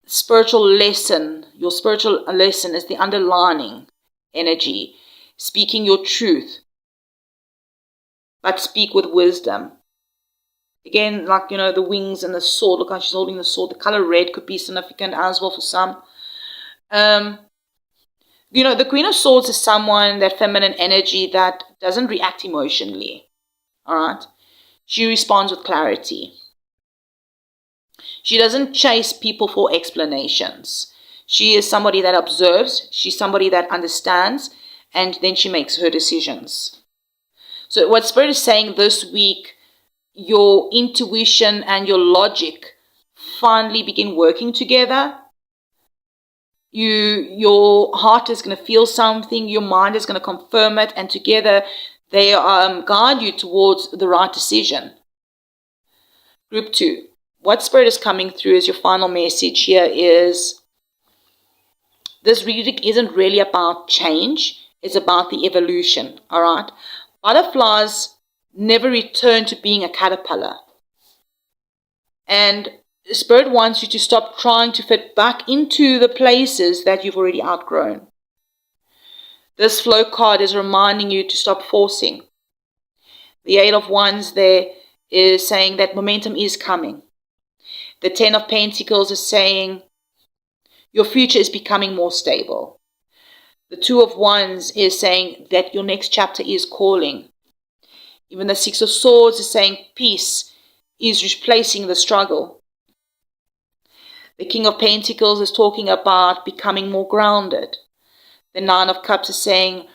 spiritual lesson. Your spiritual lesson is the underlining energy. Speaking your truth, but speak with wisdom. Again, like, the wings and the sword. Look how she's holding the sword. The color red could be significant as well for some. The Queen of Swords is someone, that feminine energy that doesn't react emotionally. All right? She responds with clarity. She doesn't chase people for explanations. She is somebody that observes. She's somebody that understands. And then she makes her decisions. So what Spirit is saying this week, your intuition and your logic finally begin working together. your heart is going to feel something, your mind is going to confirm it, and together they guide you towards the right decision. Group 2. What Spirit is coming through as your final message here is, this reading isn't really about change, it's about the evolution, all right? Butterflies never return to being a caterpillar. And Spirit wants you to stop trying to fit back into the places that you've already outgrown. This flow card is reminding you to stop forcing. The 8 of Wands there is saying that momentum is coming. The 10 of Pentacles is saying your future is becoming more stable. The 2 of Wands is saying that your next chapter is calling. Even the 6 of Swords is saying peace is replacing the struggle. The King of Pentacles is talking about becoming more grounded. The 9 of Cups is saying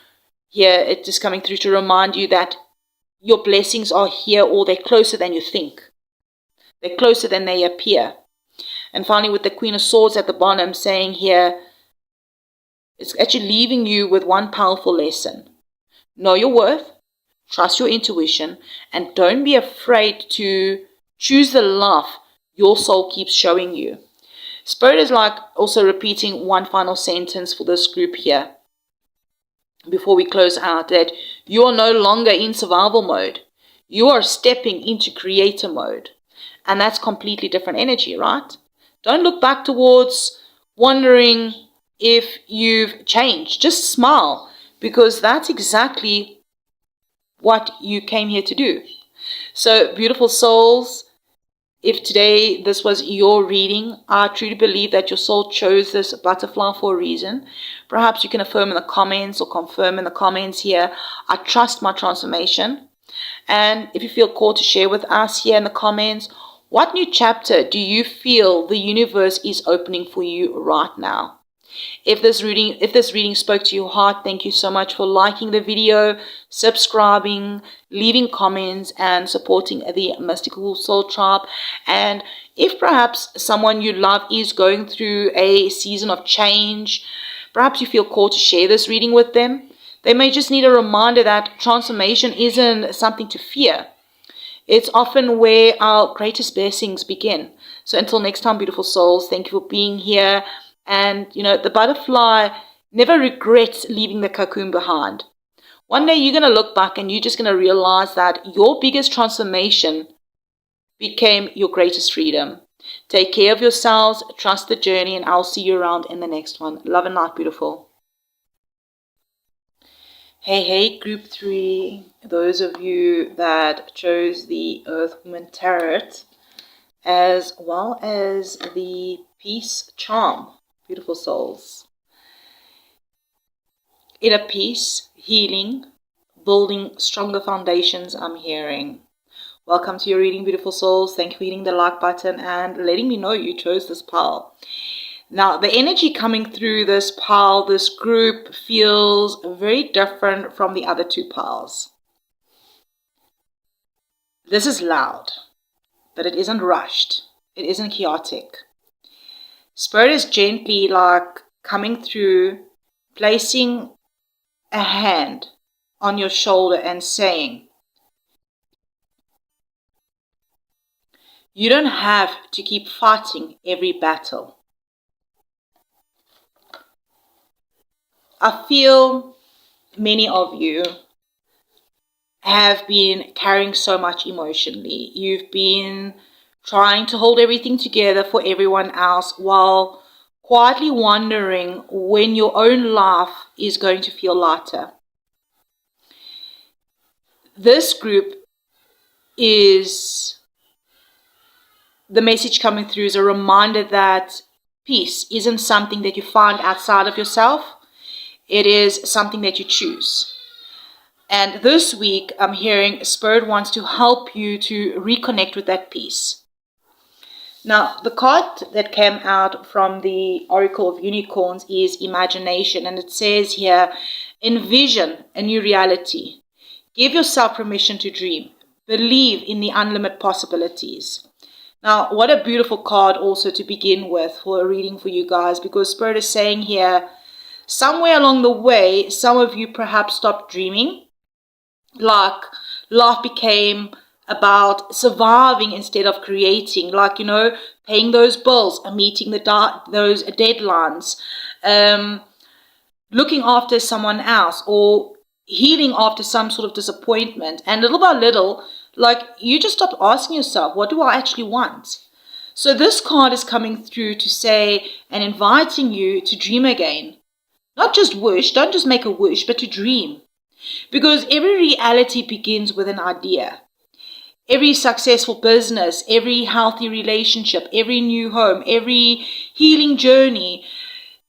here, it is coming through to remind you that your blessings are here, or they're closer than you think. They're closer than they appear. And finally, with the Queen of Swords at the bottom saying here, it's actually leaving you with one powerful lesson. Know your worth, trust your intuition, and don't be afraid to choose the love your soul keeps showing you. Spirit is like also repeating one final sentence for this group here before we close out, that you are no longer in survival mode. You are stepping into creator mode. And that's completely different energy, right? Don't look back towards wondering if you've changed. Just smile, because that's exactly what you came here to do. So, beautiful souls, if today this was your reading, I truly believe that your soul chose this butterfly for a reason. Perhaps you can affirm in the comments or confirm in the comments here, I trust my transformation. And if you feel called to share with us here in the comments, what new chapter do you feel the universe is opening for you right now? If this reading spoke to your heart, thank you so much for liking the video, subscribing, leaving comments, and supporting the Mystical Soul Tribe. And if perhaps someone you love is going through a season of change, perhaps you feel called to share this reading with them. They may just need a reminder that transformation isn't something to fear. It's often where our greatest blessings begin. So until next time, beautiful souls, thank you for being here. And, you know, the butterfly never regrets leaving the cocoon behind. One day you're going to look back and you're just going to realize that your biggest transformation became your greatest freedom. Take care of yourselves, trust the journey, and I'll see you around in the next one. Love and light, beautiful. Hey, group 3, those of you that chose the Earth Woman Tarot, as well as the Peace Charm, beautiful souls. Inner peace, healing, building stronger foundations, I'm hearing. Welcome to your reading, beautiful souls. Thank you for hitting the like button and letting me know you chose this pile. Now, the energy coming through this pile, this group, feels very different from the other 2 piles. This is loud, but it isn't rushed. It isn't chaotic. Spirit is gently like coming through, placing a hand on your shoulder and saying, you don't have to keep fighting every battle. I feel many of you have been carrying so much emotionally. You've been trying to hold everything together for everyone else while quietly wondering when your own life is going to feel lighter. This group is the message coming through is a reminder that peace isn't something that you find outside of yourself. It is something that you choose. And this week, I'm hearing Spirit wants to help you to reconnect with that peace. Now, the card that came out from the Oracle of Unicorns is imagination. And it says here, envision a new reality. Give yourself permission to dream. Believe in the unlimited possibilities. Now, what a beautiful card also to begin with for a reading for you guys, because Spirit is saying here, somewhere along the way, some of you perhaps stopped dreaming. Like, life became about surviving instead of creating, like, you know, paying those bills and meeting those deadlines, looking after someone else, or healing after some sort of disappointment. And little by little, like, you just stopped asking yourself, what do I actually want? So this card is coming through to say and inviting you to dream again. Not just wish, don't just make a wish, but to dream. Because every reality begins with an idea. Every successful business, every healthy relationship, every new home, every healing journey,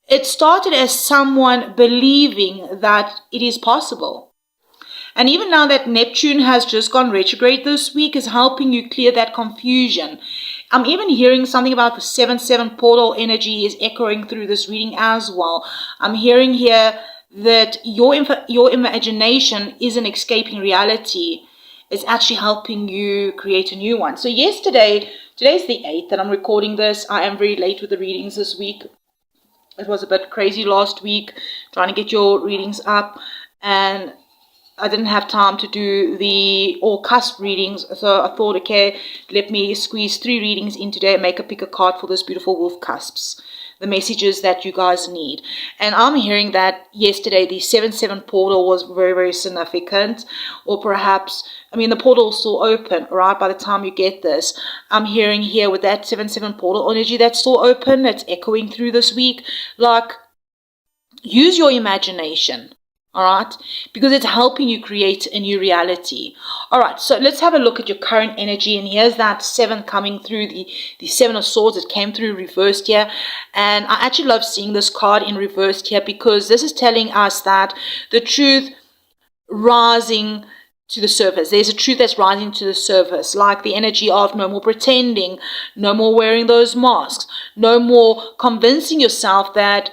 it started as someone believing that it is possible. And even now that Neptune has just gone retrograde this week is helping you clear that confusion. I'm even hearing something about the 7-7 portal energy is echoing through this reading as well. I'm hearing here that your imagination isn't escaping reality. It's actually helping you create a new one. So today's the 8th that I'm recording this. I am very late with the readings this week. It was a bit crazy last week trying to get your readings up, and I didn't have time to do the all cusp readings, so I thought, okay, let me squeeze 3 readings in today and make a pick a card for those beautiful wolf cusps, the messages that you guys need. And I'm hearing that yesterday the 7-7 portal was very, very significant, or perhaps, I mean, the portal is still open, right, by the time you get this. I'm hearing here with that 7-7 portal energy that's still open, it's echoing through this week, like, use your imagination. All right, because it's helping you create a new reality. All right, so let's have a look at your current energy. And here's that 7 coming through, the 7 of Swords. It came through reversed here. And I actually love seeing this card in reversed here, because this is telling us that the truth rising to the surface. There's a truth that's rising to the surface, like the energy of no more pretending, no more wearing those masks, no more convincing yourself that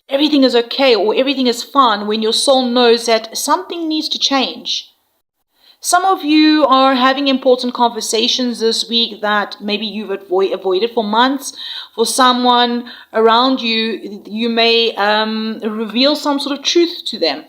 everything is okay or everything is fine when your soul knows that something needs to change. Some of you are having important conversations this week that maybe you've avoided for months. For someone around you, you may reveal some sort of truth to them.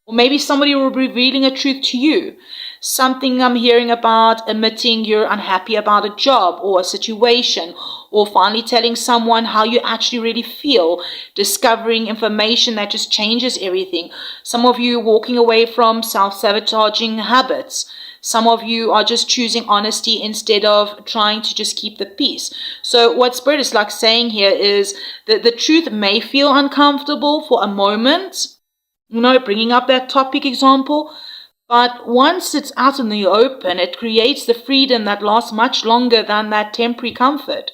Or maybe somebody will be revealing a truth to you. Something I'm hearing about admitting you're unhappy about a job or a situation, or finally telling someone how you actually really feel, discovering information that just changes everything. Some of you walking away from self-sabotaging habits. Some of you are just choosing honesty instead of trying to just keep the peace. So what Spirit is like saying here is that the truth may feel uncomfortable for a moment, you know, bringing up that topic example, but once it's out in the open, it creates the freedom that lasts much longer than that temporary comfort.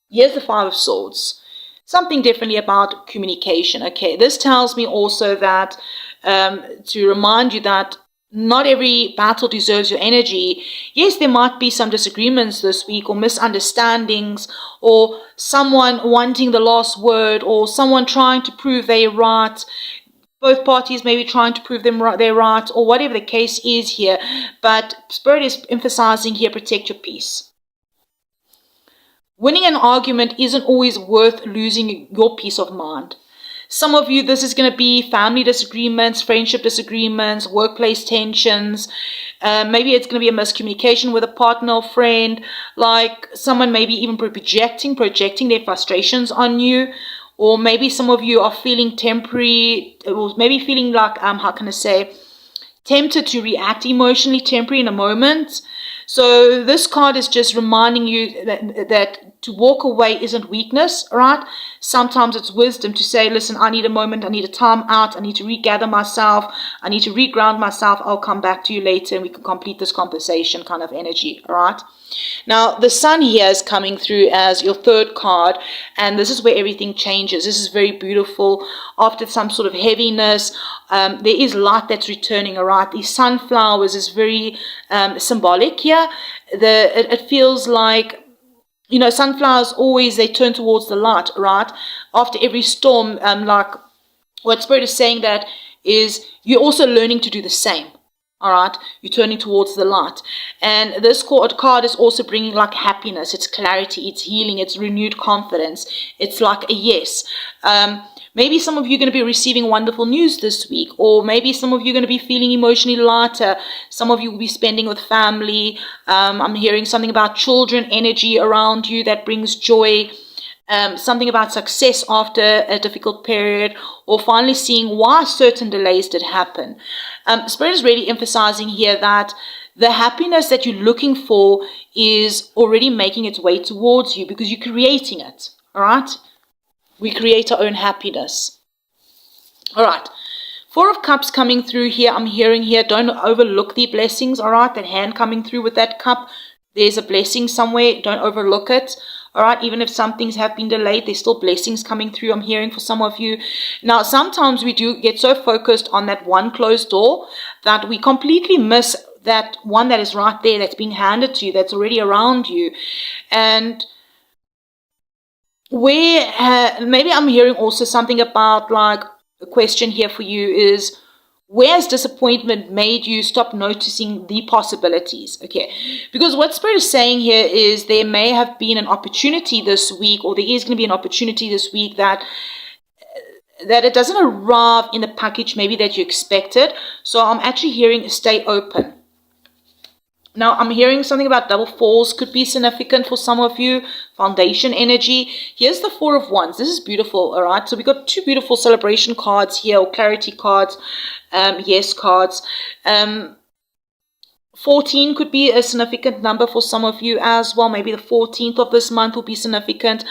Here's the 5 of Swords. Something differently about communication. Okay, this tells me also that to remind you that not every battle deserves your energy. Yes, there might be some disagreements this week, or misunderstandings, or someone wanting the last word, or someone trying to prove they're right. Both parties may be trying to prove they're right, or whatever the case is here. But Spirit is emphasizing here, protect your peace. Winning an argument isn't always worth losing your peace of mind. Some of you, this is going to be family disagreements, friendship disagreements, workplace tensions. Maybe it's going to be a miscommunication with a partner or friend. Like someone maybe even projecting their frustrations on you. Or maybe some of you are feeling temporary, or maybe feeling like, tempted to react emotionally, temporary in a moment. So this card is just reminding you that to walk away isn't weakness, right? Sometimes it's wisdom to say, listen, I need a moment, I need a time out, I need to regather myself, I need to reground myself, I'll come back to you later and we can complete this conversation kind of energy, all right? Now, the Sun here is coming through as your 3rd card, and this is where everything changes. This is very beautiful. After some sort of heaviness, there is light that's returning, all right? These sunflowers is very symbolic here. It feels like, you know, sunflowers always, they turn towards the light, right? After every storm, like what Spirit is saying that is you're also learning to do the same. All right, you're turning towards the light. And this card is also bringing like happiness, it's clarity, it's healing, it's renewed confidence. It's like a yes. Maybe some of you are going to be receiving wonderful news this week, or maybe some of you are going to be feeling emotionally lighter. Some of you will be spending with family. I'm hearing something about children energy around you that brings joy. Something about success after a difficult period, or finally seeing why certain delays did happen. Spirit is really emphasizing here that the happiness that you're looking for is already making its way towards you because you're creating it. All right? We create our own happiness. All right. 4 of Cups coming through here. I'm hearing here, don't overlook the blessings. All right? That hand coming through with that cup. There's a blessing somewhere. Don't overlook it. All right, even if some things have been delayed, there's still blessings coming through, I'm hearing, for some of you. Now, sometimes we do get so focused on that one closed door that we completely miss that one that is right there, that's being handed to you, that's already around you. And where, maybe I'm hearing also something about, like, a question here for you is, where has disappointment made you stop noticing the possibilities? Okay, because what Spirit is saying here is there may have been an opportunity this week, or there is going to be an opportunity this week that it doesn't arrive in the package maybe that you expected. So I'm actually hearing stay open. Now, I'm hearing something about double fours could be significant for some of you. Foundation energy. Here's the 4 of Wands. This is beautiful, all right? So we got 2 beautiful celebration cards here, or clarity cards, yes cards. 14 could be a significant number for some of you as well. Maybe the 14th of this month will be significant.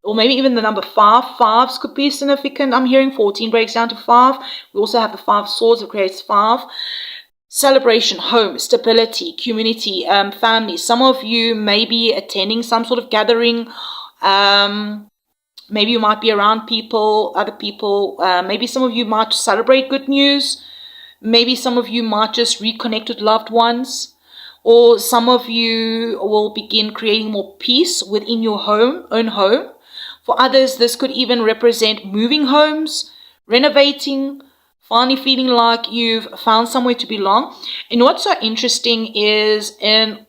Or maybe even the number 5. Fives could be significant. I'm hearing 14 breaks down to 5. We also have the 5 swords that creates 5. Celebration, home, stability, community, family. Some of you may be attending some sort of gathering. Maybe you might be around people, other people. Maybe some of you might celebrate good news. Maybe some of you might just reconnect with loved ones. Or some of you will begin creating more peace within your own home. For others, this could even represent moving homes, renovating, finally feeling like you've found somewhere to belong. And what's so interesting is in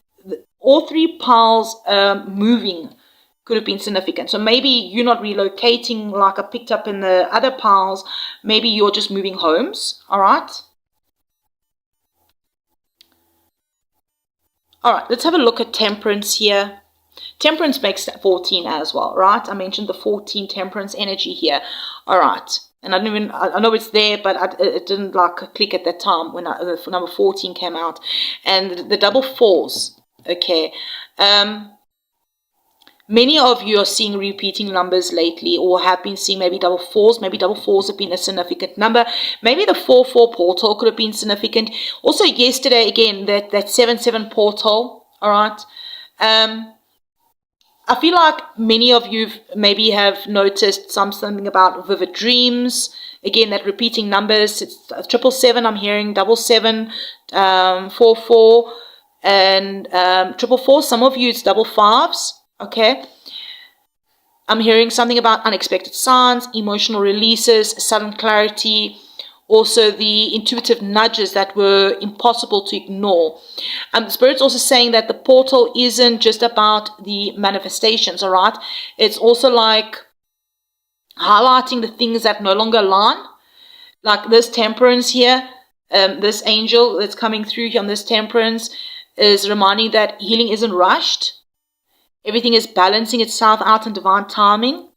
all 3 piles, moving could have been significant. So maybe you're not relocating like I picked up in the other piles. Maybe you're just moving homes. All right. All right, let's have a look at Temperance here. Temperance makes 14 as well, right? I mentioned the 14 Temperance energy here. All right. And I know it's there, but it didn't like click at that time when number 14 came out. And the double fours, okay. Many of you are seeing repeating numbers lately, or have been seeing maybe double fours. Maybe double fours have been a significant number. Maybe the 4-4 portal could have been significant. Also yesterday, again, that 7-7 portal, all right. I feel like many of you maybe have noticed something about vivid dreams. Again, that repeating numbers. It's 777. I'm hearing 77, 44, and 444. Some of you, it's double fives. Okay. I'm hearing something about unexpected signs, emotional releases, sudden clarity. Also, the intuitive nudges that were impossible to ignore. Spirit's also saying that the portal isn't just about the manifestations, all right? It's also like highlighting the things that no longer align. Like this Temperance here, this angel that's coming through here on this Temperance is reminding that healing isn't rushed. Everything is balancing itself out in divine timing.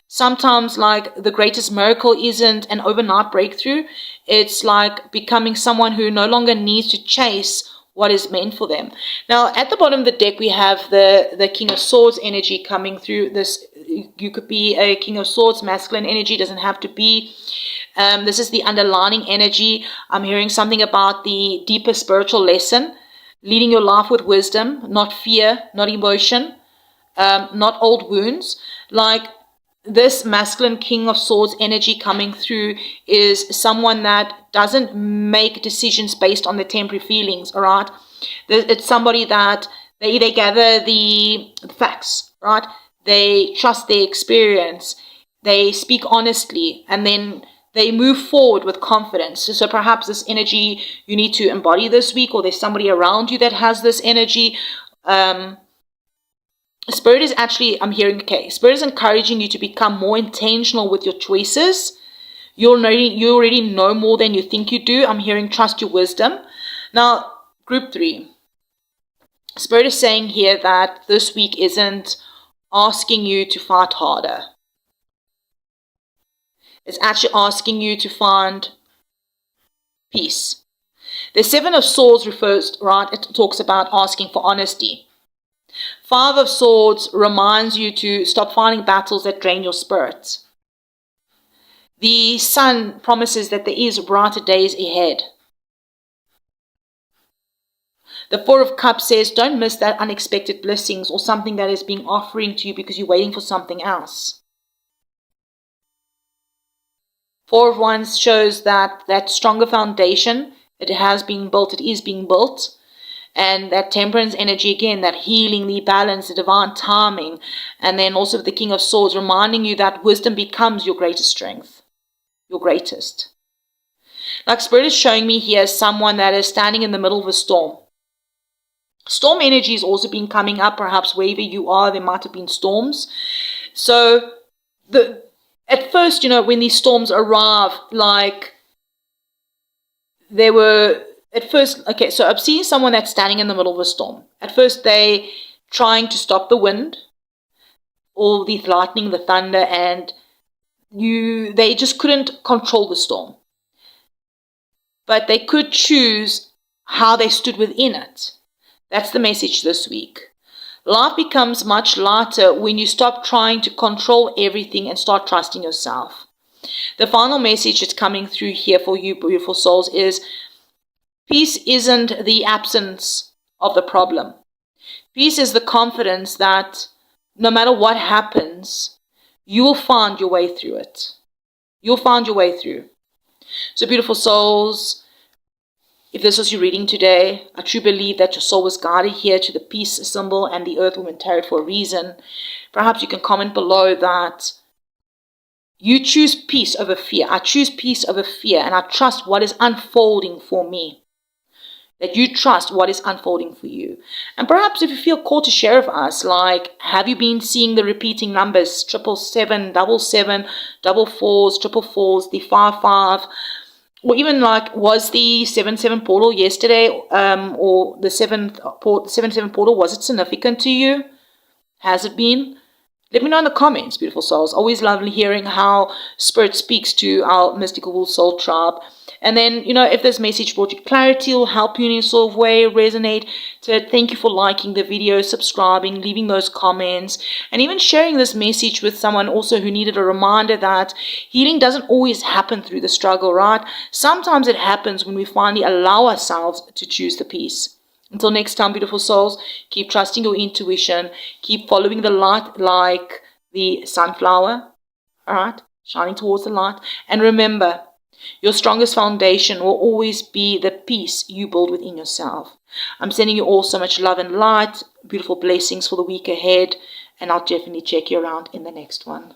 Sometimes, like, the greatest miracle isn't an overnight breakthrough. It's like becoming someone who no longer needs to chase what is meant for them. Now, at the bottom of the deck, we have the King of Swords energy coming through. This, you could be a King of Swords, masculine energy, doesn't have to be. This is the underlining energy. I'm hearing something about the deeper spiritual lesson, leading your life with wisdom, not fear, not emotion, not old wounds. Like, this masculine King of Swords energy coming through is someone that doesn't make decisions based on the temporary feelings, all right? It's somebody that they gather the facts, right? They trust their experience. They speak honestly, and then they move forward with confidence. So perhaps this energy you need to embody this week, or there's somebody around you that has this energy. Spirit is actually, I'm hearing, okay, Spirit is encouraging you to become more intentional with your choices. You already know more than you think you do. I'm hearing trust your wisdom. Now, group 3. Spirit is saying here that this week isn't asking you to fight harder. It's actually asking you to find peace. The 7 of Swords refers, right, it talks about asking for honesty. 5 of Swords reminds you to stop fighting battles that drain your spirit. The Sun promises that there is brighter days ahead. The 4 of Cups says, don't miss that unexpected blessings or something that is being offering to you because you're waiting for something else. 4 of Wands shows that stronger foundation, it has been built, it is being built. And that Temperance energy again, that healing, the balance, the divine timing. And then also the King of Swords reminding you that wisdom becomes your greatest strength. Your greatest. Like Spirit is showing me here someone that is standing in the middle of a storm. Storm energy has also been coming up, perhaps wherever you are, there might have been storms. So at first, when these storms arrive, like they were, at first, okay, so I'm seeing someone that's standing in the middle of a storm. At first, they trying to stop the wind, all the lightning, the thunder, and they just couldn't control the storm. But they could choose how they stood within it. That's the message this week. Life becomes much lighter when you stop trying to control everything and start trusting yourself. The final message that's coming through here for you, beautiful souls, is peace isn't the absence of the problem. Peace is the confidence that no matter what happens, you will find your way through it. You'll find your way through. So beautiful souls, if this was your reading today, I truly believe that your soul was guided here to the peace symbol and the Earth Woman Tarot for a reason. Perhaps you can comment below that you choose peace over fear. I choose peace over fear, and I trust what is unfolding for me. That you trust what is unfolding for you. And perhaps if you feel called to share with us, like, have you been seeing the repeating numbers, 777, 77, 44s, 444s, the 55, or even like, was the 77 portal yesterday, or the 77 portal, was it significant to you? Has it been? Let me know in the comments, beautiful souls. Always lovely hearing how Spirit speaks to our mystical soul tribe. And then, if this message brought you clarity or help you in any sort of way, resonate, thank you for liking the video, subscribing, leaving those comments, and even sharing this message with someone also who needed a reminder that healing doesn't always happen through the struggle, right? Sometimes it happens when we finally allow ourselves to choose the peace. Until next time, beautiful souls, keep trusting your intuition, keep following the light like the sunflower, all right, shining towards the light, and remember, your strongest foundation will always be the peace you build within yourself. I'm sending you all so much love and light, beautiful blessings for the week ahead, and I'll definitely check you around in the next one.